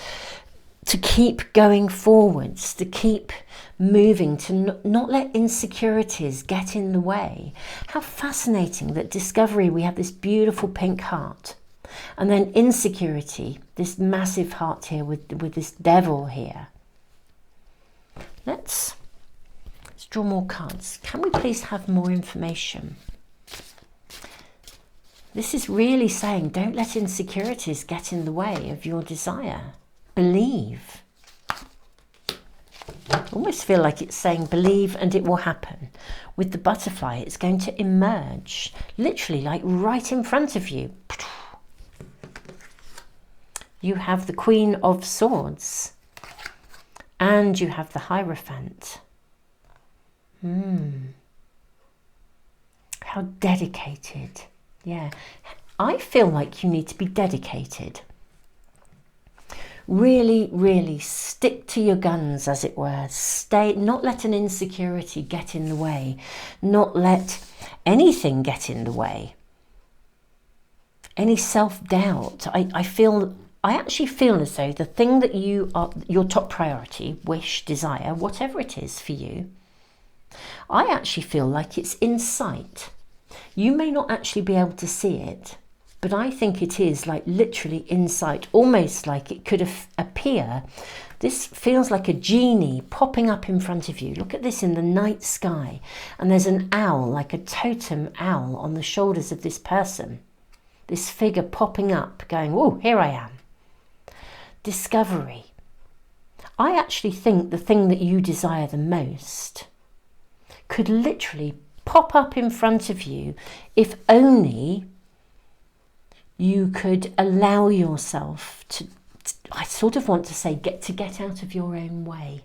keep going forwards, to keep moving, to not let insecurities get in the way. How fascinating that discovery, we have this beautiful pink heart, and then insecurity, this massive heart here with this devil here. Let's draw more cards. Can we please have more information? This is really saying, don't let insecurities get in the way of your desire. Believe. I almost feel like it's saying believe and it will happen. With the butterfly, it's going to emerge, literally like right in front of you. You have the Queen of Swords and you have the Hierophant. How dedicated. Yeah, I feel like you need to be dedicated. Really, really stick to your guns, as it were. Stay, not let an insecurity get in the way. Not let anything get in the way. Any self-doubt. I actually feel as though the thing that you are, your top priority, wish, desire, whatever it is for you, I actually feel like it's in sight. You may not actually be able to see it, but I think it is like literally in sight, almost like it could appear. This feels like a genie popping up in front of you. Look at this in the night sky, and there's an owl, like a totem owl, on the shoulders of this person. This figure popping up, going, oh, here I am. Discovery. I actually think the thing that you desire the most could literally pop up in front of you if only you could allow yourself to, I sort of want to say, get out of your own way.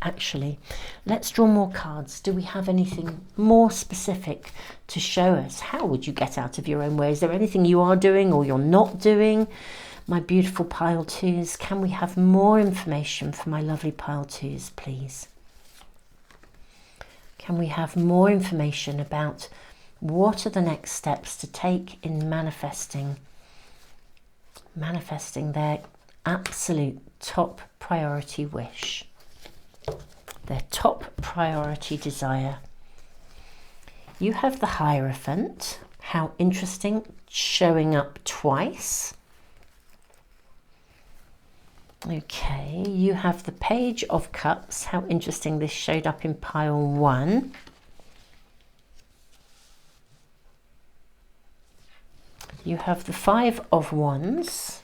Actually, let's draw more cards. Do we have anything more specific to show us? How would you get out of your own way? Is there anything you are doing or you're not doing? My beautiful pile 2s, can we have more information for my lovely pile 2s, please? Can we have more information about what are the next steps to take in manifesting their absolute top priority wish, their top priority desire? You have the Hierophant. How interesting, showing up twice. Okay, you have the Page of Cups. How interesting, this showed up in pile 1. You have the Five of Wands.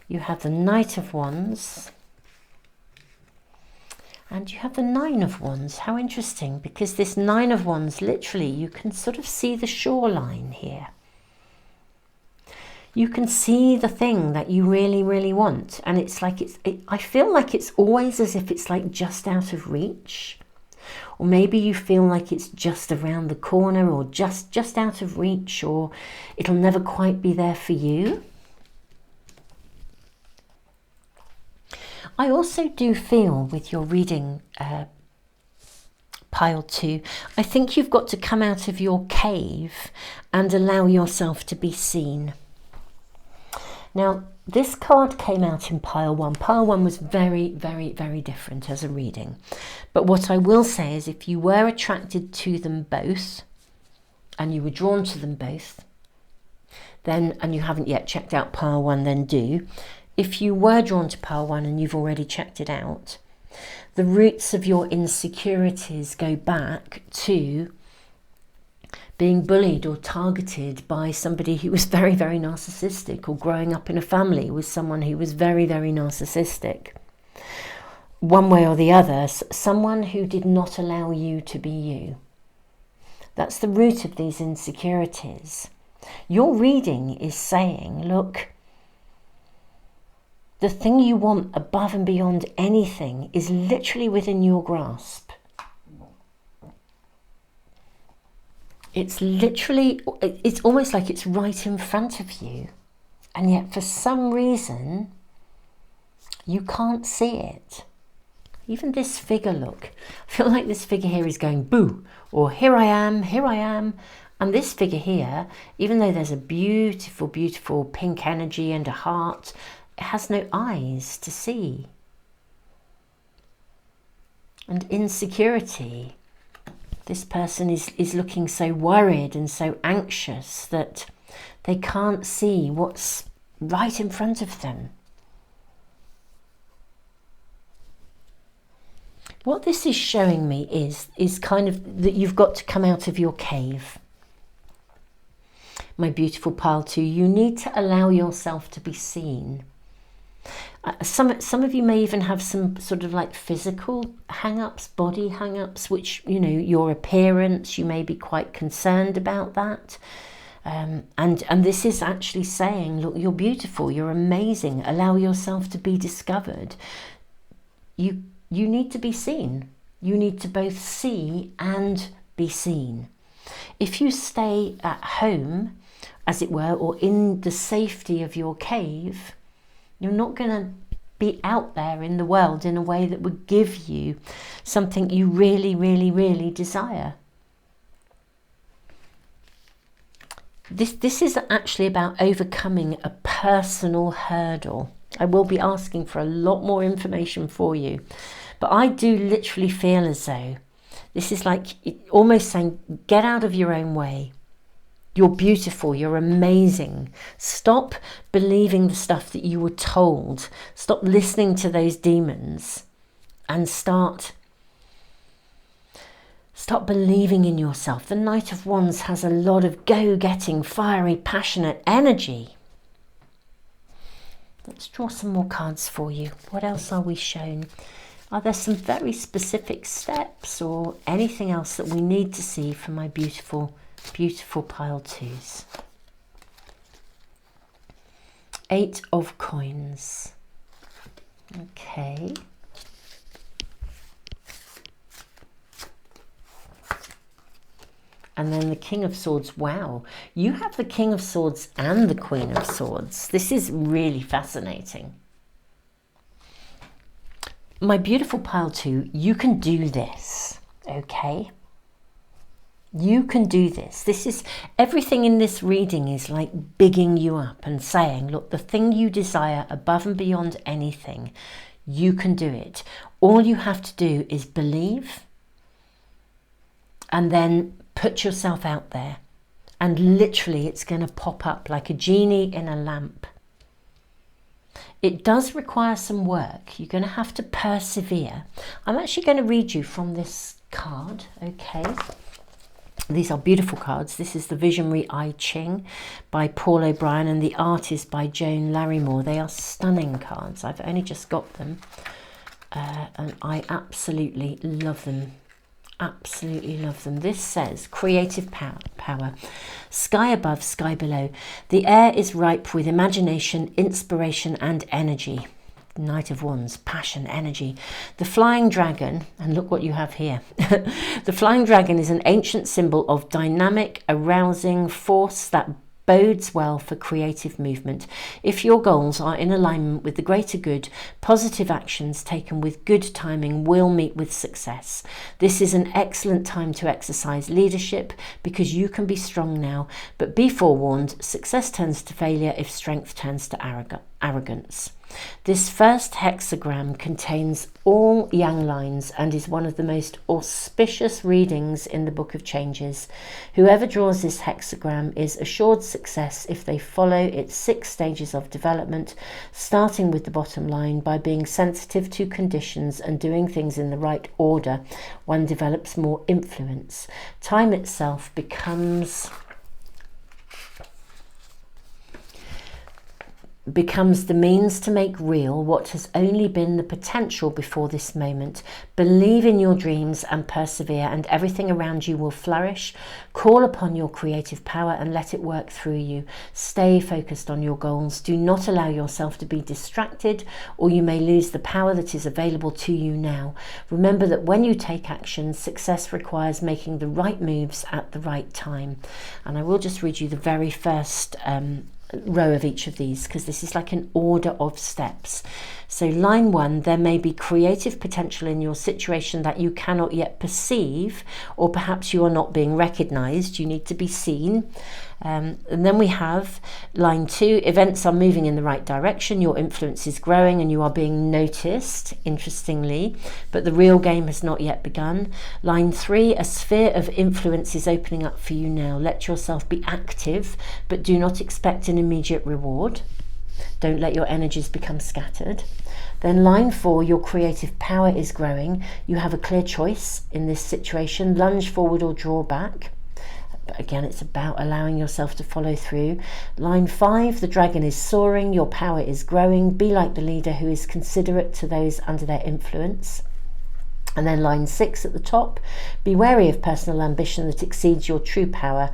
You have the Knight of Wands. And you have the Nine of Wands. How interesting, because this Nine of Wands, literally, you can sort of see the shoreline here. You can see the thing that you really, really want. And it's like, I feel like it's always as if it's like just out of reach. Or maybe you feel like it's just around the corner, or just out of reach, or it'll never quite be there for you. I also do feel with your reading, pile 2, I think you've got to come out of your cave and allow yourself to be seen. Now, this card came out in pile one. Pile one was very, very, very different as a reading. But what I will say is if you were attracted to them both and you were drawn to them both, then, and you haven't yet checked out pile one, then do. If you were drawn to pile one and you've already checked it out, the roots of your insecurities go back to being bullied or targeted by somebody who was very, very narcissistic, or growing up in a family with someone who was very, very narcissistic. One way or the other, someone who did not allow you to be you. That's the root of these insecurities. Your reading is saying, look, the thing you want above and beyond anything is literally within your grasp. It's literally, it's almost like it's right in front of you. And yet for some reason, you can't see it. Even this figure, look. I feel like this figure here is going boo, or here I am, here I am. And this figure here, even though there's a beautiful, beautiful pink energy and a heart, it has no eyes to see. And insecurity. This person is looking so worried and so anxious that they can't see what's right in front of them. What this is showing me is kind of that you've got to come out of your cave. My beautiful pile 2, you need to allow yourself to be seen. Some of you may even have some sort of like physical hang-ups, body hang-ups, which, you know, your appearance, you may be quite concerned about that. And this is actually saying, look, you're beautiful, you're amazing, allow yourself to be discovered. You need to be seen. You need to both see and be seen. If you stay at home, as it were, or in the safety of your cave, you're not going to be out there in the world in a way that would give you something you really, really, really desire. This is actually about overcoming a personal hurdle. I will be asking for a lot more information for you, but I do literally feel as though this is like almost saying, get out of your own way. You're beautiful, you're amazing. Stop believing the stuff that you were told. Stop listening to those demons and start believing in yourself. The Knight of Wands has a lot of go-getting, fiery, passionate energy. Let's draw some more cards for you. What else are we shown? Are there some very specific steps or anything else that we need to see for my beautiful, beautiful pile 2s? 8 of Coins. Okay. And then the King of Swords. Wow, you have the King of Swords and the Queen of Swords. This is really fascinating. My beautiful pile 2, you can do this, okay? You can do this. This is, everything in this reading is like bigging you up and saying, look, the thing you desire above and beyond anything, you can do it. All you have to do is believe and then put yourself out there, and literally it's going to pop up like a genie in a lamp. It does require some work. You're going to have to persevere. I'm actually going to read you from this card, okay? These are beautiful cards. This is the Visionary I Ching by Paul O'Brien, and the art is by Joan Larrymore. They are stunning cards. I've only just got them, and I absolutely love them. Absolutely love them. This says creative power, sky above, sky below. The air is ripe with imagination, inspiration and energy. Knight of Wands, passion, energy. The flying dragon, and look what you have here. The flying dragon is an ancient symbol of dynamic, arousing force that bodes well for creative movement. If your goals are in alignment with the greater good, positive actions taken with good timing will meet with success. This is an excellent time to exercise leadership because you can be strong now, but be forewarned, success turns to failure if strength turns to arrogance. This first hexagram contains all yang lines and is one of the most auspicious readings in the Book of Changes. Whoever draws this hexagram is assured success if they follow its 6 stages of development, starting with the bottom line. By being sensitive to conditions and doing things in the right order, one develops more influence. Time itself becomes the means to make real what has only been the potential before this moment. Believe in your dreams and persevere, and everything around you will flourish. Call upon your creative power and let it work through you. Stay focused on your goals. Do not allow yourself to be distracted, or you may lose the power that is available to you now. Remember that when you take action, success requires making the right moves at the right time. And I will just read you the very first row of each of these, because this is like an order of steps. So line 1, there may be creative potential in your situation that you cannot yet perceive, or perhaps you are not being recognized. You need to be seen. And then we have line 2, events are moving in the right direction, your influence is growing and you are being noticed, interestingly, but the real game has not yet begun. Line 3, a sphere of influence is opening up for you now. Let yourself be active, but do not expect an immediate reward. Don't let your energies become scattered. Then line 4, your creative power is growing. You have a clear choice in this situation. Lunge forward or draw back. But again, it's about allowing yourself to follow through. Line 5, the dragon is soaring. Your power is growing. Be like the leader who is considerate to those under their influence. And then line 6 at the top, be wary of personal ambition that exceeds your true power.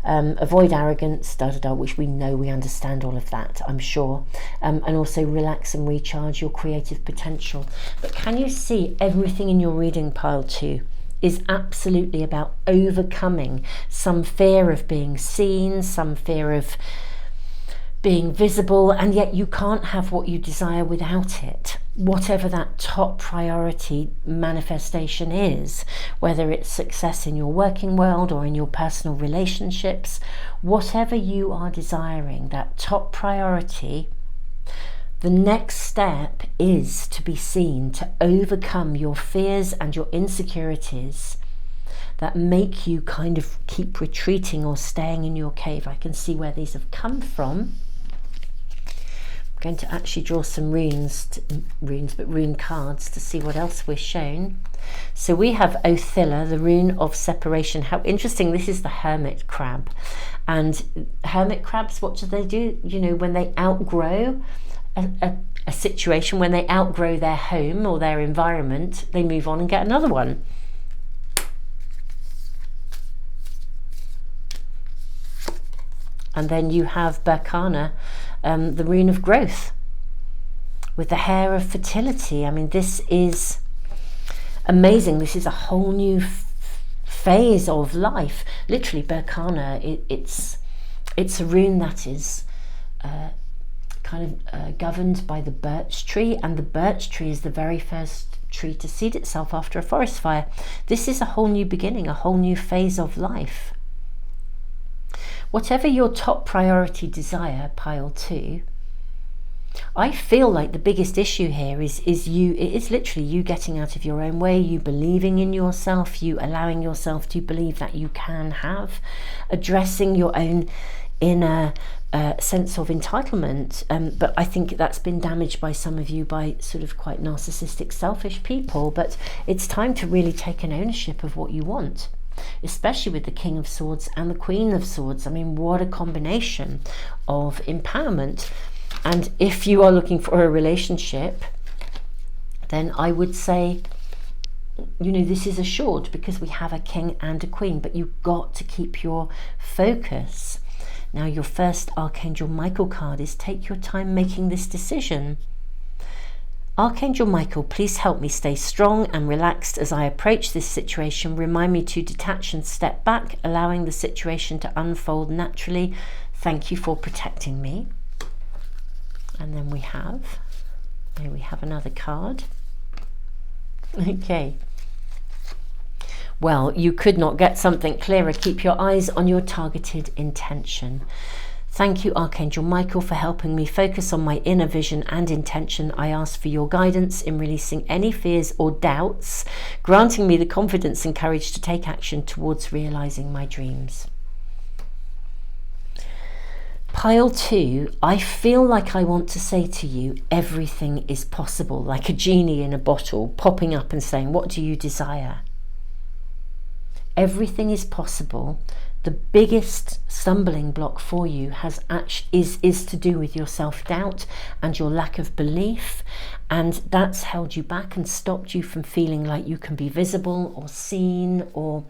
Avoid arrogance, which we know, we understand all of that, I'm sure. And also relax and recharge your creative potential. But can you see everything in your reading pile 2 is absolutely about overcoming some fear of being seen, some fear of being visible, and yet you can't have what you desire without it. Whatever that top priority manifestation is, whether it's success in your working world or in your personal relationships, whatever you are desiring, that top priority, the next step is to be seen, to overcome your fears and your insecurities that make you kind of keep retreating or staying in your cave. I can see where these have come from. I'm going to actually draw some rune cards to see what else we're shown. So we have Othilla, the rune of separation. How interesting. This is the hermit crab. And hermit crabs, what do? You know, when they outgrow a situation, when they outgrow their home or their environment, they move on and get another one. And then you have Berkana, the rune of growth, with the hair of fertility. I mean, this is amazing. This is a whole new phase of life. Literally, Berkana, it's a rune that is governed by the birch tree, and the birch tree is the very first tree to seed itself after a forest fire. This is a whole new beginning, a whole new phase of life. Whatever your top priority desire, pile 2, I feel like the biggest issue here is literally you getting out of your own way, you believing in yourself, you allowing yourself to believe that you can have, addressing your own inner sense of entitlement. But I think that's been damaged by some of you by sort of quite narcissistic, selfish people. But it's time to really take an ownership of what you want, especially with the King of Swords and the Queen of Swords. I mean, what a combination of empowerment. And if you are looking for a relationship, then I would say, you know, this is assured because we have a king and a queen, but you've got to keep your focus. Now, your first Archangel Michael card is take your time making this decision. Archangel Michael, please help me stay strong and relaxed as I approach this situation. Remind me to detach and step back, allowing the situation to unfold naturally. Thank you for protecting me. And then we have another card. Okay. Well, you could not get something clearer. Keep your eyes on your targeted intention. Thank you, Archangel Michael, for helping me focus on my inner vision and intention. I ask for your guidance in releasing any fears or doubts, granting me the confidence and courage to take action towards realizing my dreams. Pile 2, I feel like I want to say to you, everything is possible, like a genie in a bottle, popping up and saying, what do you desire? Everything is possible. The biggest stumbling block for you is to do with your self-doubt and your lack of belief, and that's held you back and stopped you from feeling like you can be visible or seen or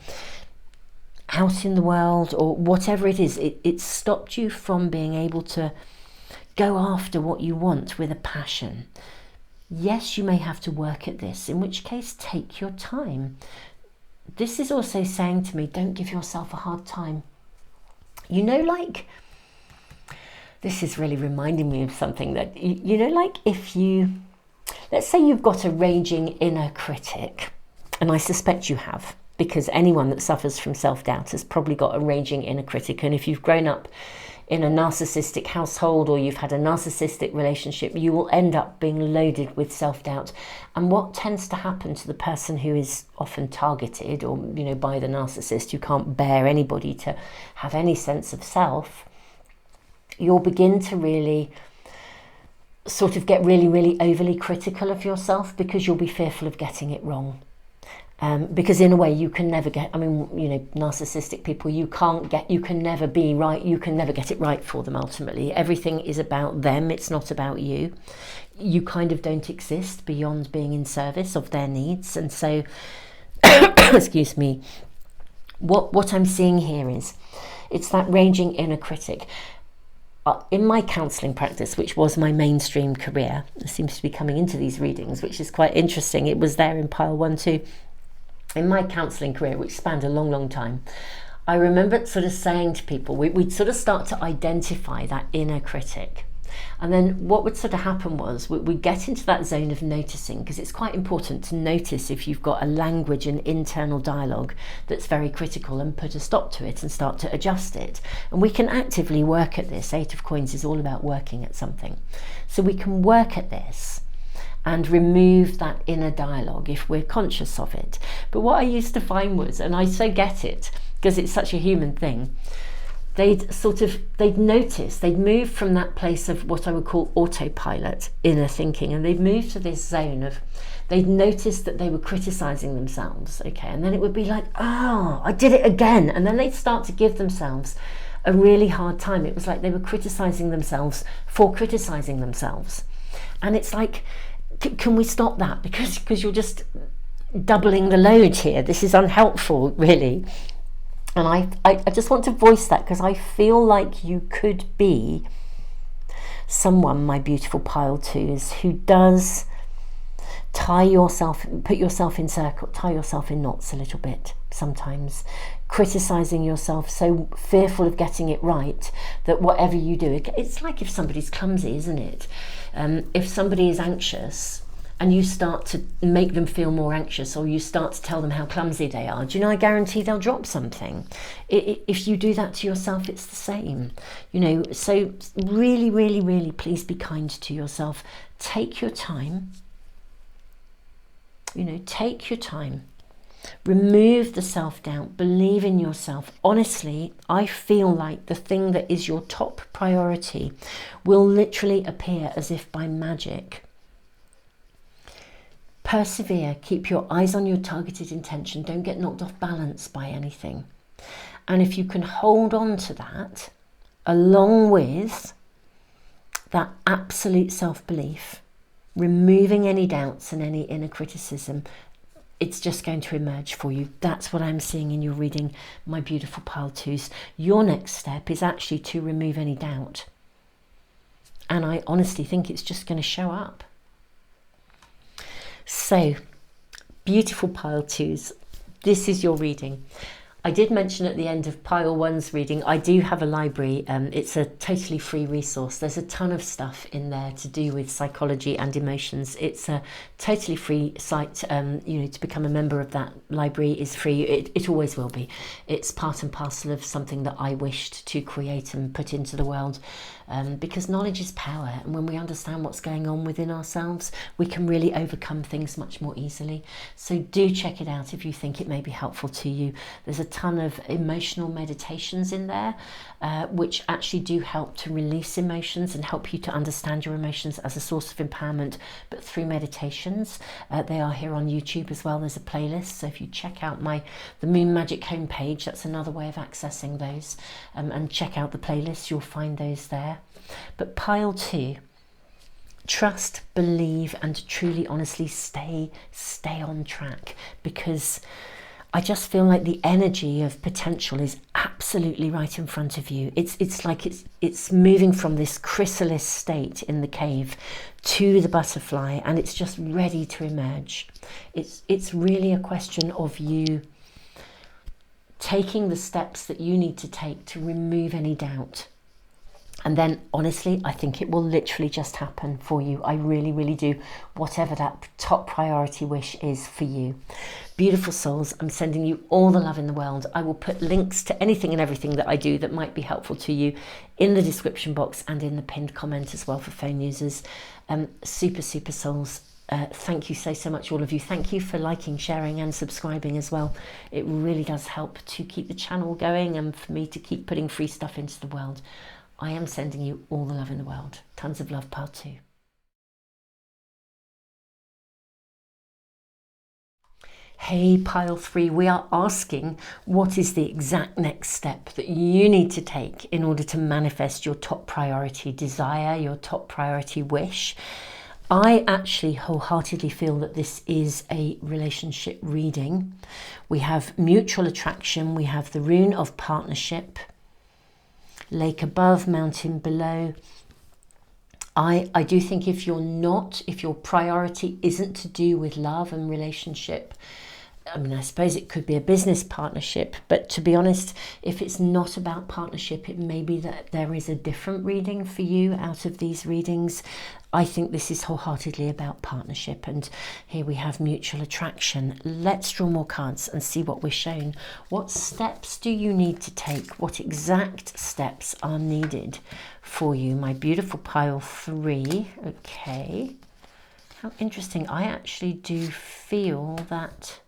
out in the world or whatever it is. It stopped you from being able to go after what you want with a passion. Yes, you may have to work at this, in which case take your time. This is also saying to me, don't give yourself a hard time. You know, like, this is really reminding me of something that, you know, like if you, let's say you've got a raging inner critic, and I suspect you have, because anyone that suffers from self-doubt has probably got a raging inner critic. And if you've grown up in a narcissistic household or you've had a narcissistic relationship, you will end up being loaded with self-doubt. And what tends to happen to the person who is often targeted or, you know, by the narcissist, who can't bear anybody to have any sense of self, you'll begin to really sort of get really, really overly critical of yourself because you'll be fearful of getting it wrong. Because in a way you can never get, I mean, you know, narcissistic people, you can never be right, you can never get it right for them ultimately. Everything is about them, it's not about you. You kind of don't exist beyond being in service of their needs. And so, excuse me, what I'm seeing here is, it's that raging inner critic. In my counselling practice, which was my mainstream career, it seems to be coming into these readings, which is quite interesting. It was there in pile 1 too. In my counselling career, which spanned a long, long time, I remember sort of saying to people, we'd sort of start to identify that inner critic. And then what would sort of happen was we'd get into that zone of noticing, because it's quite important to notice if you've got a language and internal dialogue that's very critical, and put a stop to it and start to adjust it. And we can actively work at this. 8 of Coins is all about working at something. So we can work at this and remove that inner dialogue if we're conscious of it. But what I used to find was, and I so get it because it's such a human thing, they'd notice, they'd move from that place of what I would call autopilot, inner thinking, and they'd move to this zone of, they'd notice that they were criticizing themselves, okay, and then it would be like, oh, I did it again, and then they'd start to give themselves a really hard time. It was like they were criticizing themselves for criticizing themselves. And it's like, can we stop that? Because you're just doubling the load here. This is unhelpful, really. And I just want to voice that, because I feel like you could be someone, my beautiful pile 2s, who does put yourself in circle, tie yourself in knots a little bit sometimes, criticizing yourself, so fearful of getting it right that whatever you do, it's like if somebody's clumsy, isn't it? If somebody is anxious and you start to make them feel more anxious, or you start to tell them how clumsy they are, do you know, I guarantee they'll drop something. If you do that to yourself, it's the same, you know. So really, really, really, please be kind to yourself. Take your time, you know, take your time. Remove the self-doubt, believe in yourself. Honestly, I feel like the thing that is your top priority will literally appear as if by magic. Persevere, keep your eyes on your targeted intention, don't get knocked off balance by anything. And if you can hold on to that, along with that absolute self-belief, removing any doubts and any inner criticism, it's just going to emerge for you. That's what I'm seeing in your reading, my beautiful pile 2s. Your next step is actually to remove any doubt. And I honestly think it's just going to show up. So, beautiful pile 2s, this is your reading. I did mention at the end of Pile 1's reading, I do have a library. It's a totally free resource. There's a ton of stuff in there to do with psychology and emotions. It's a totally free site. You know, to become a member of that library is free. It always will be. It's part and parcel of something that I wished to create and put into the world. Because knowledge is power, and when we understand what's going on within ourselves, we can really overcome things much more easily. So do check it out if you think it may be helpful to you. There's a ton of emotional meditations in there, which actually do help to release emotions and help you to understand your emotions as a source of empowerment, but through meditations. They are here on YouTube as well. There's a playlist, so if you check out the Moon Magic homepage, that's another way of accessing those, and check out the playlist, you'll find those there. But Pile 2, trust, believe, and truly, honestly stay on track, because I just feel like the energy of potential is absolutely right in front of you. It's like it's moving from this chrysalis state in the cave to the butterfly, and it's just ready to emerge. It's really a question of you taking the steps that you need to take to remove any doubt. And then, honestly, I think it will literally just happen for you. I really, really do. Whatever that top priority wish is for you. Beautiful souls, I'm sending you all the love in the world. I will put links to anything and everything that I do that might be helpful to you in the description box and in the pinned comment as well for phone users. Super souls. Thank you so much, all of you. Thank you for liking, sharing and subscribing as well. It really does help to keep the channel going and for me to keep putting free stuff into the world. I am sending you all the love in the world. Tons of love, Part 2. Hey, Pile 3, we are asking what is the exact next step that you need to take in order to manifest your top priority desire, your top priority wish. I actually wholeheartedly feel that this is a relationship reading. We have mutual attraction, we have the rune of partnership, lake above, mountain below. I do think if your priority isn't to do with love and relationship, I mean, I suppose it could be a business partnership, but to be honest, if it's not about partnership, it may be that there is a different reading for you out of these readings. I think this is wholeheartedly about partnership, and here we have mutual attraction. Let's draw more cards and see what we're shown. What steps do you need to take? What exact steps are needed for you, my beautiful Pile 3? Okay, how interesting. I actually do feel that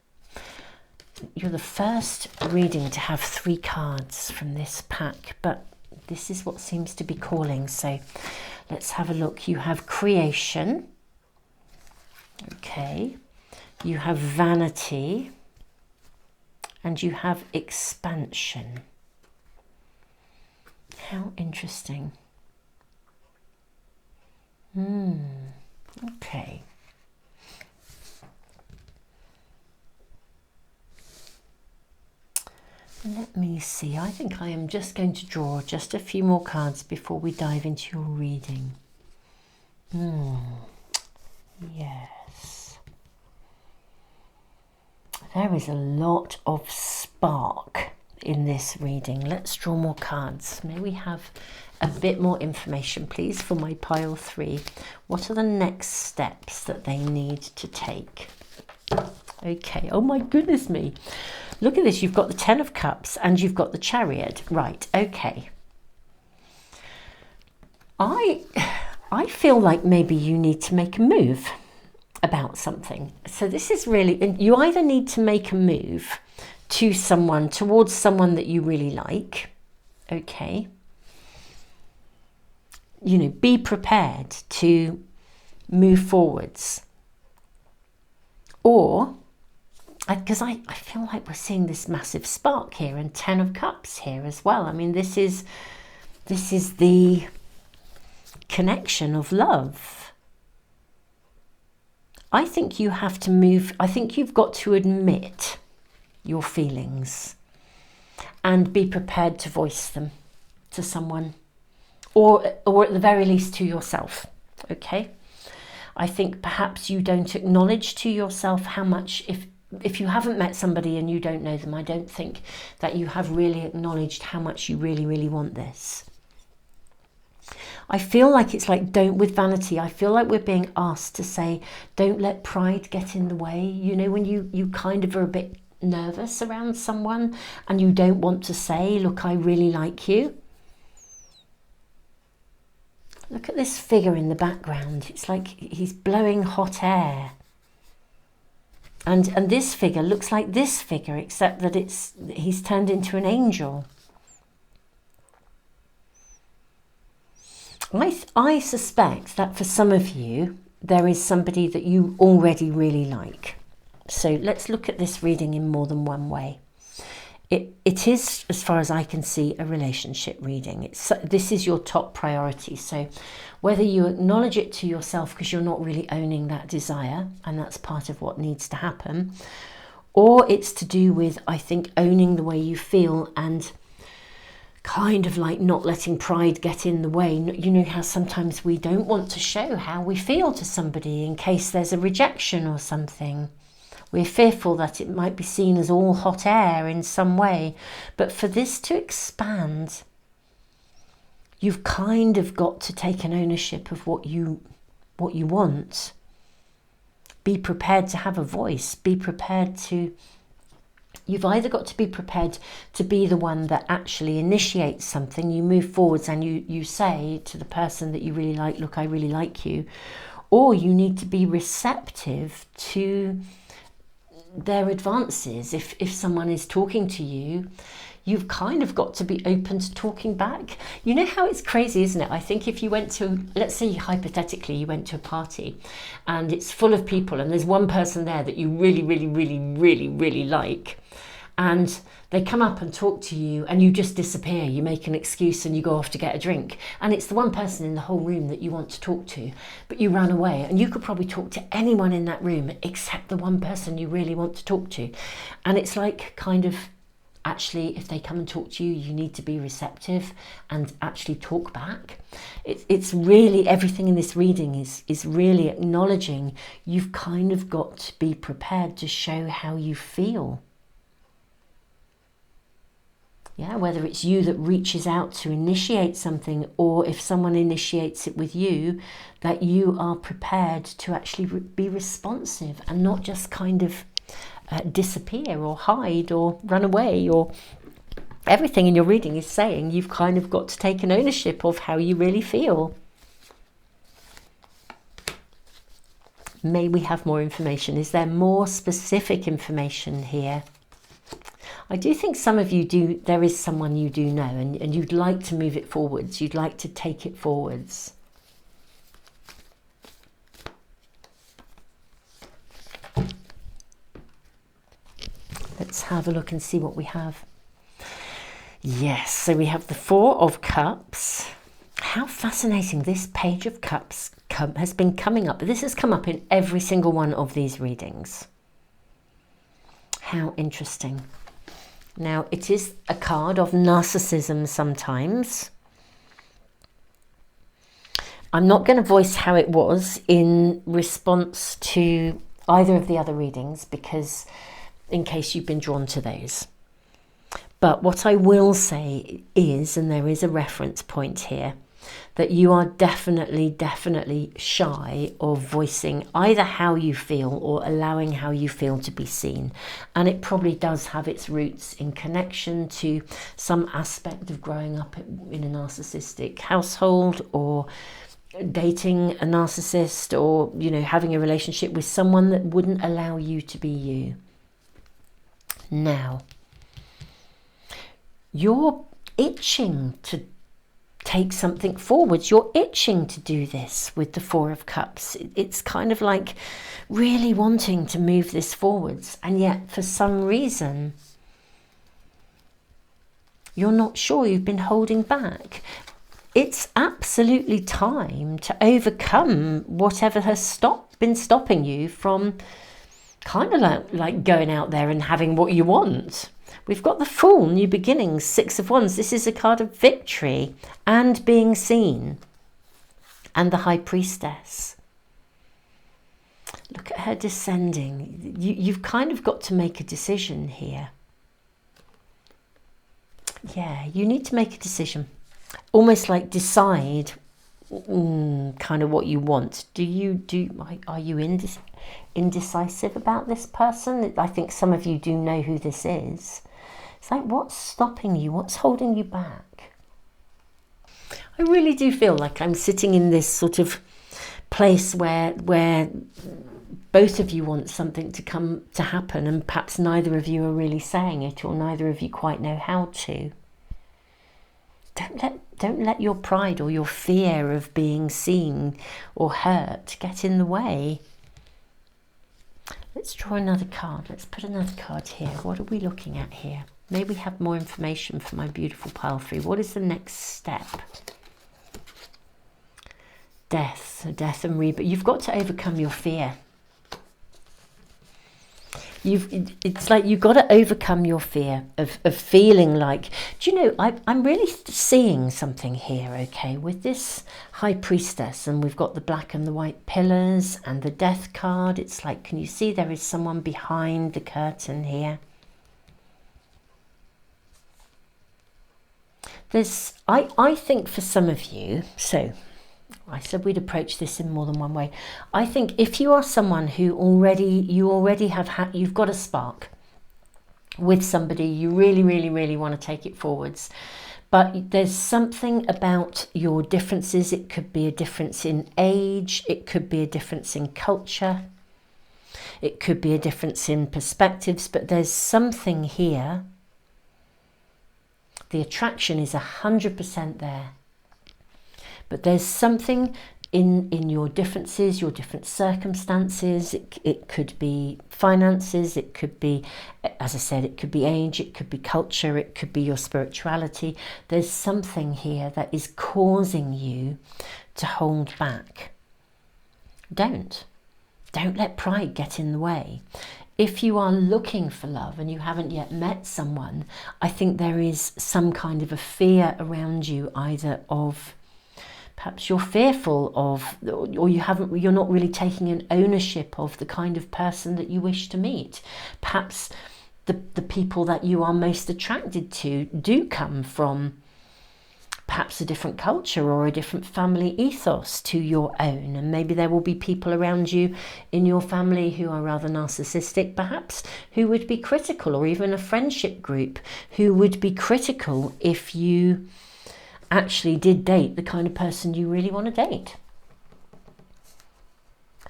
you're the first reading to have 3 cards from this pack, but this is what seems to be calling. So let's have a look. You have creation. Okay. You have vanity. And you have expansion. How interesting. Okay. Let me see. I think I am just going to draw just a few more cards before we dive into your reading. Yes. There is a lot of spark in this reading. Let's draw more cards. May we have a bit more information, please, for my Pile 3. What are the next steps that they need to take? Okay. Oh my goodness me. Look at this, you've got the 10 of Cups and you've got the Chariot. Right, okay. I feel like maybe you need to make a move about something. So this is really, you either need to make a move to someone, towards someone that you really like, okay. You know, be prepared to move forwards. Or, because I feel like we're seeing this massive spark here and 10 of Cups here as well. I mean, this is the connection of love. I think you have to move. I think you've got to admit your feelings and be prepared to voice them to someone, or at the very least to yourself. Okay. I think perhaps you don't acknowledge to yourself how much, if you haven't met somebody and you don't know them, I don't think that you have really acknowledged how much you really, really want this. I feel like it's like, with vanity, I feel like we're being asked to say, don't let pride get in the way. You know, when you kind of are a bit nervous around someone and you don't want to say, look, I really like you. Look at this figure in the background. It's like he's blowing hot air. And this figure looks like this figure, except that he's turned into an angel. I suspect that for some of you, there is somebody that you already really like. So let's look at this reading in more than one way. It is, as far as I can see, a relationship reading. This is your top priority. So whether you acknowledge it to yourself because you're not really owning that desire, and that's part of what needs to happen, or it's to do with, I think, owning the way you feel and kind of like not letting pride get in the way. You know how sometimes we don't want to show how we feel to somebody in case there's a rejection or something. We're fearful that it might be seen as all hot air in some way. But for this to expand, you've kind of got to take an ownership of what you want. Be prepared to have a voice. Be prepared to... You've either got to be prepared to be the one that actually initiates something. You move forwards and you say to the person that you really like, look, I really like you. Or you need to be receptive to their advances. If someone is talking to you, you've kind of got to be open to talking back. You know how it's crazy, isn't it? I think if you went to, let's say hypothetically, you went to a party and it's full of people and there's one person there that you really, really, really, really, really like, and they come up and talk to you and you just disappear. You make an excuse and you go off to get a drink. And it's the one person in the whole room that you want to talk to, but you ran away. And you could probably talk to anyone in that room except the one person you really want to talk to. And it's like kind of, actually, if they come and talk to you, you need to be receptive and actually talk back. It's really, everything in this reading is really acknowledging you've kind of got to be prepared to show how you feel. Yeah, whether it's you that reaches out to initiate something, or if someone initiates it with you, that you are prepared to actually be responsive and not just kind of disappear or hide or run away. Or everything in your reading is saying you've kind of got to take an ownership of how you really feel. May we have more information? Is there more specific information here? I do think some of you do, there is someone you do know and you'd like to move it forwards. You'd like to take it forwards. Let's have a look and see what we have. Yes, so we have the Four of Cups. How fascinating. This Page of Cups has been coming up. This has come up in every single one of these readings. How interesting. Now, it is a card of narcissism sometimes. I'm not going to voice how it was in response to either of the other readings, because in case you've been drawn to those. But what I will say is, and there is a reference point here, that you are definitely shy of voicing either how you feel or allowing how you feel to be seen. And it probably does have its roots in connection to some aspect of growing up in a narcissistic household, or dating a narcissist, or, you know, having a relationship with someone that wouldn't allow you to be you. Now, you're itching to take something forwards. You're itching to do this with the Four of Cups. It's kind of like really wanting to move this forwards, and yet for some reason you're not sure. You've been holding back. It's absolutely time to overcome whatever has been stopping you from kind of like going out there and having what you want. We've got the Fool, new beginnings, Six of Wands. This is a card of victory and being seen. And the High Priestess. Look at her descending. You've kind of got to make a decision here. Yeah, you need to make a decision. Almost like decide kind of what you want. Are you indecisive about this person? I think some of you do know who this is. It's like, what's stopping you? What's holding you back? I really do feel like I'm sitting in this sort of place where both of you want something to happen, and perhaps neither of you are really saying it, or neither of you quite know how to. Don't let your pride or your fear of being seen or hurt get in the way. Let's draw another card. Let's put another card here. What are we looking at here? Maybe we have more information for my beautiful pile 3. What is the next step? Death and rebirth. You've got to overcome your fear. It's like you've got to overcome your fear of feeling like, do you know, I'm really seeing something here, okay, with this High Priestess, and we've got the black and the white pillars and the Death card. It's like, can you see there is someone behind the curtain here? I think for some of you, so I said we'd approach this in more than one way. I think if you are someone who you've got a spark with somebody, you really, really, really want to take it forwards, but there's something about your differences. It could be a difference in age, it could be a difference in culture, it could be a difference in perspectives, but there's something here. The attraction is 100% there. But there's something in your differences, your different circumstances. It could be finances, it could be, as I said, it could be age, it could be culture, it could be your spirituality. There's something here that is causing you to hold back. Don't let pride get in the way. If you are looking for love and you haven't yet met someone, I think there is some kind of a fear around you, either of perhaps you're fearful of, or you're not really taking an ownership of the kind of person that you wish to meet. Perhaps the people that you are most attracted to do come from perhaps a different culture or a different family ethos to your own, and maybe there will be people around you in your family who are rather narcissistic, perhaps, who would be critical, or even a friendship group who would be critical if you actually did date the kind of person you really want to date.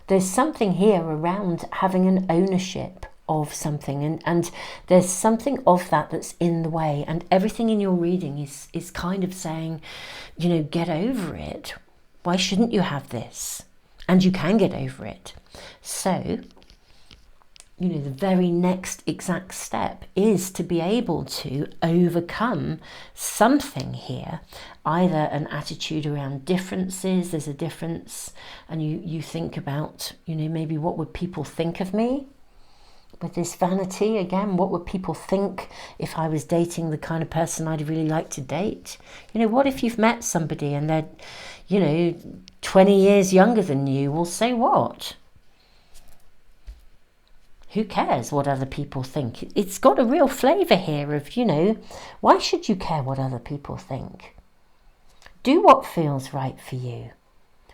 There's something here around having an ownership of something, and there's something of that that's in the way, and everything in your reading is kind of saying, you know, get over it. Why shouldn't you have this? And you can get over it. So, you know, the very next exact step is to be able to overcome something here, either an attitude around differences. There's a difference, and you think about, you know, maybe what would people think of me? With this vanity, again, what would people think if I was dating the kind of person I'd really like to date? You know, what if you've met somebody and they're, you know, 20 years younger than you? Well, so what? Who cares what other people think? It's got a real flavour here of, you know, why should you care what other people think? Do what feels right for you.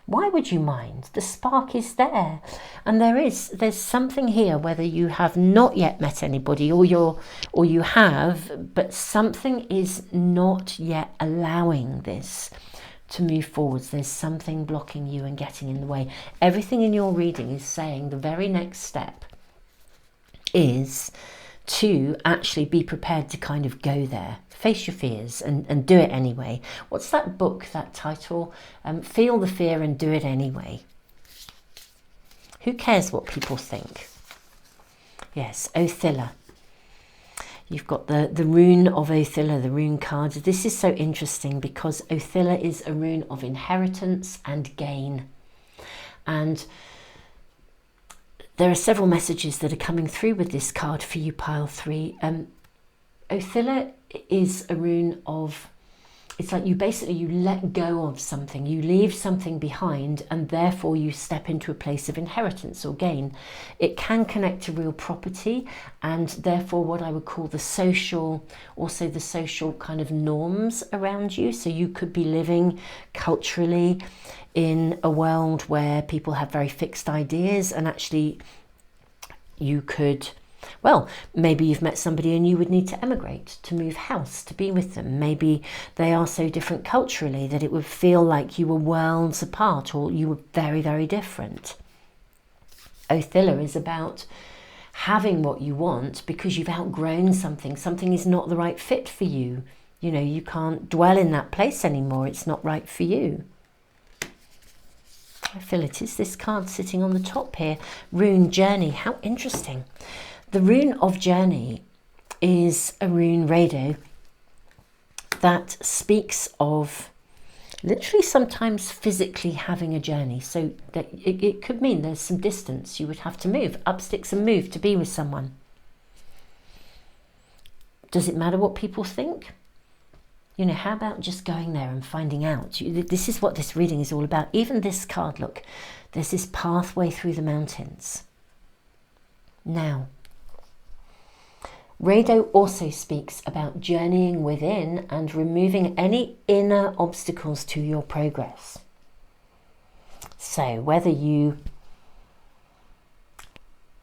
Why would you mind? The spark is there, and there's something here, whether you have not yet met anybody or you have, but something is not yet allowing this to move forwards. There's something blocking you and getting in the way. Everything in your reading is saying the very next step is to actually be prepared to kind of go there. Face your fears and do it anyway. What's that book, that title? Feel the fear and do it anyway. Who cares what people think? Yes, Othilla. You've got the rune of Othilla, the rune card. This is so interesting because Othilla is a rune of inheritance and gain. And there are several messages that are coming through with this card for you, pile 3. Othilla is a rune of it's like you basically, you let go of something, you leave something behind, and therefore you step into a place of inheritance or gain. It can connect to real property, and therefore what I would call the social, also the social kind of norms around you. So you could be living culturally in a world where people have very fixed ideas, and actually you could, well, maybe you've met somebody and you would need to emigrate, to move house, to be with them. Maybe they are so different culturally that it would feel like you were worlds apart, or you were very, very different. Othilla is about having what you want because you've outgrown something. Something is not the right fit for you. You know, you can't dwell in that place anymore. It's not right for you. I feel it is this card sitting on the top here. Rune Journey. How interesting. The rune of Journey is a rune rado that speaks of literally sometimes physically having a journey. So that it could mean there's some distance. You would have to move, up sticks and move to be with someone. Does it matter what people think? You know, how about just going there and finding out? This is what this reading is all about. Even this card, look, there's this pathway through the mountains. Now, Rado also speaks about journeying within and removing any inner obstacles to your progress. So whether you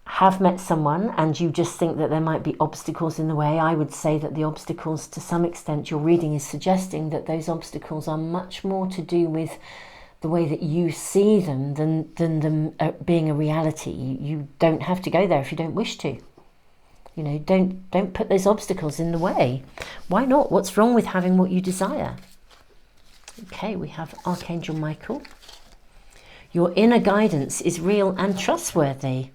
have met someone and you just think that there might be obstacles in the way, I would say that the obstacles, to some extent, your reading is suggesting that those obstacles are much more to do with the way that you see them than them being a reality. You don't have to go there if you don't wish to. You know, don't put those obstacles in the way. Why not? What's wrong with having what you desire? Okay, we have Archangel Michael. Your inner guidance is real and trustworthy.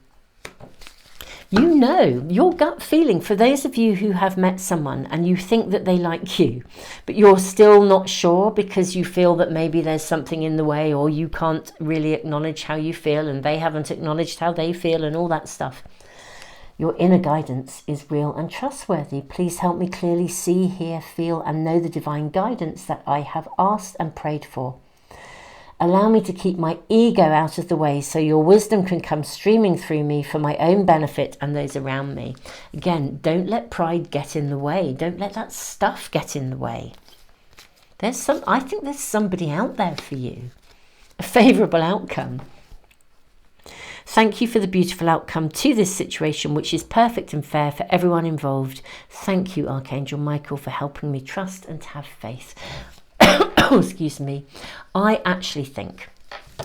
You know, your gut feeling, for those of you who have met someone and you think that they like you, but you're still not sure because you feel that maybe there's something in the way, or you can't really acknowledge how you feel and they haven't acknowledged how they feel and all that stuff. Your inner guidance is real and trustworthy. Please help me clearly see, hear, feel, and know the divine guidance that I have asked and prayed for. Allow me to keep my ego out of the way so your wisdom can come streaming through me for my own benefit and those around me. Again, don't let pride get in the way. Don't let that stuff get in the way. I think there's somebody out there for you. A favourable outcome. Thank you for the beautiful outcome to this situation, which is perfect and fair for everyone involved. Thank you, Archangel Michael, for helping me trust and have faith. Excuse me. I actually think,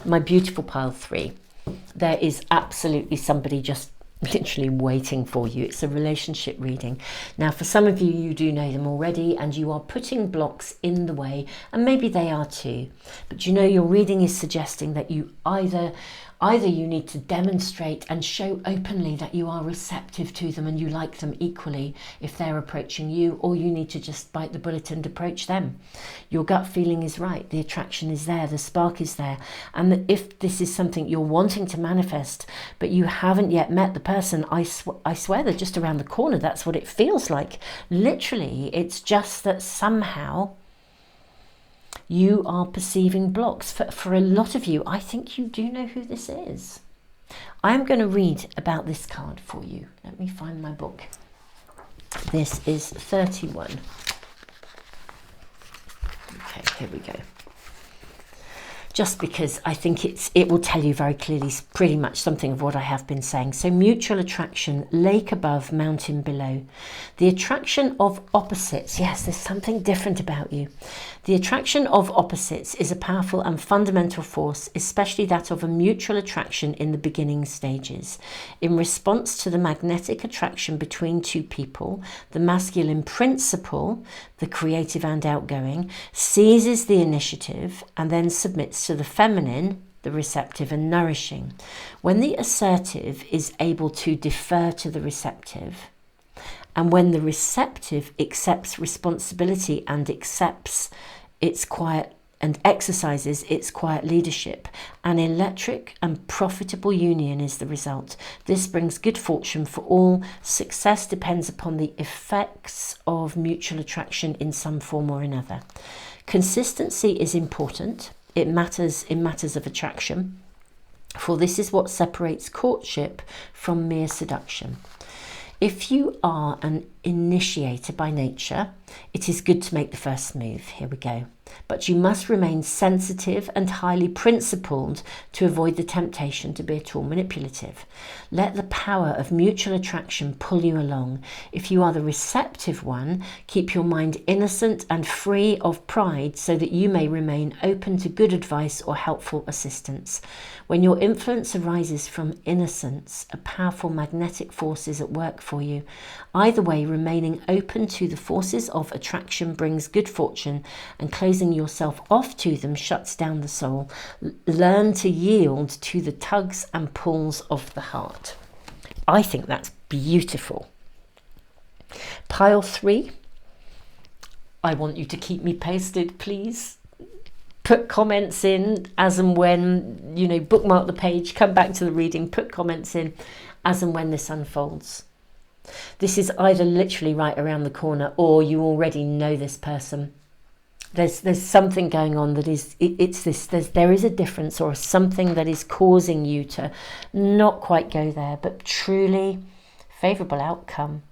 my beautiful pile 3, there is absolutely somebody just literally waiting for you. It's a relationship reading. Now, for some of you, you do know them already and you are putting blocks in the way, and maybe they are too. But you know, your reading is suggesting that you either you need to demonstrate and show openly that you are receptive to them and you like them equally if they're approaching you, or you need to just bite the bullet and approach them. Your gut feeling is right. The attraction is there. The spark is there. And if this is something you're wanting to manifest, but you haven't yet met the person, I swear they're just around the corner. That's what it feels like. Literally, it's just that somehow you are perceiving blocks. For a lot of you, I think you do know who this is. I'm going to read about this card for you. Let me find my book. This is 31. Okay, here we go. Just because I think it will tell you very clearly pretty much something of what I have been saying. So mutual attraction, lake above, mountain below. The attraction of opposites. Yes, there's something different about you. The attraction of opposites is a powerful and fundamental force, especially that of a mutual attraction in the beginning stages. In response to the magnetic attraction between two people, the masculine principle, the creative and outgoing, seizes the initiative and then submits to the feminine, the receptive and nourishing. When the assertive is able to defer to the receptive, and when the receptive accepts responsibility and accepts its quiet and exercises its quiet leadership. An electric and profitable union is the result. This brings good fortune for all. Success depends upon the effects of mutual attraction in some form or another. Consistency is important. It matters in matters of attraction, for this is what separates courtship from mere seduction. If you are an initiator by nature, it is good to make the first move. Here we go. But you must remain sensitive and highly principled to avoid the temptation to be at all manipulative. Let the power of mutual attraction pull you along. If you are the receptive one, keep your mind innocent and free of pride so that you may remain open to good advice or helpful assistance. When your influence arises from innocence, a powerful magnetic force is at work for you. Either way, remaining open to the forces of attraction brings good fortune, and closing yourself off to them shuts down the soul. Learn to yield to the tugs and pulls of the heart. I think that's beautiful. Pile 3. I want you to keep me posted, please. Put comments in as and when, you know, bookmark the page, come back to the reading, put comments in as and when this unfolds. This is either literally right around the corner or you already know this person. There's something going on that is, there is a difference or something that is causing you to not quite go there, but truly favourable outcome.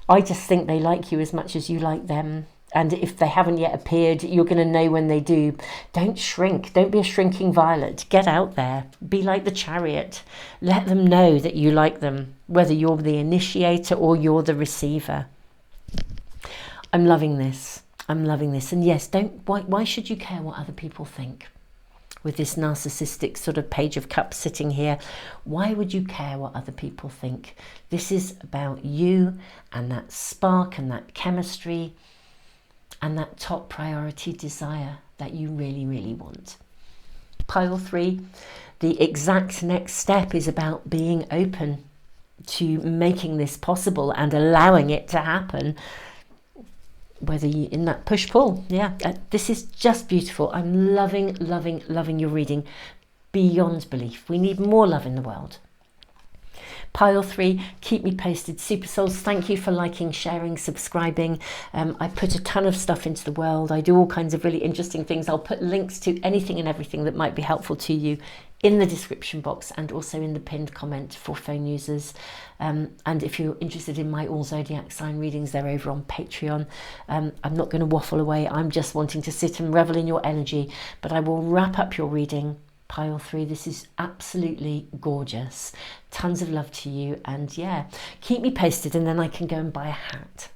I just think they like you as much as you like them. And if they haven't yet appeared, you're going to know when they do. Don't shrink. Don't be a shrinking violet. Get out there. Be like the Chariot. Let them know that you like them, whether you're the initiator or you're the receiver. I'm loving this. I'm loving this. And yes, why should you care what other people think? With this narcissistic sort of Page of Cups sitting here, why would you care what other people think? This is about you and that spark and that chemistry and that top priority desire that you really, really want. Pile 3, the exact next step is about being open to making this possible and allowing it to happen, whether you're in that push-pull. Yeah, this is just beautiful. I'm loving, loving, loving your reading beyond belief. We need more love in the world. Pile 3, keep me posted. Super Souls, thank you for liking, sharing, subscribing. I put a ton of stuff into the world. I do all kinds of really interesting things. I'll put links to anything and everything that might be helpful to you in the description box and also in the pinned comment for phone users. And if you're interested in my all zodiac sign readings, they're over on Patreon. I'm not going to waffle away. I'm just wanting to sit and revel in your energy, but I will wrap up your reading. Pile 3, this is absolutely gorgeous. Tons of love to you, and yeah, keep me posted and then I can go and buy a hat.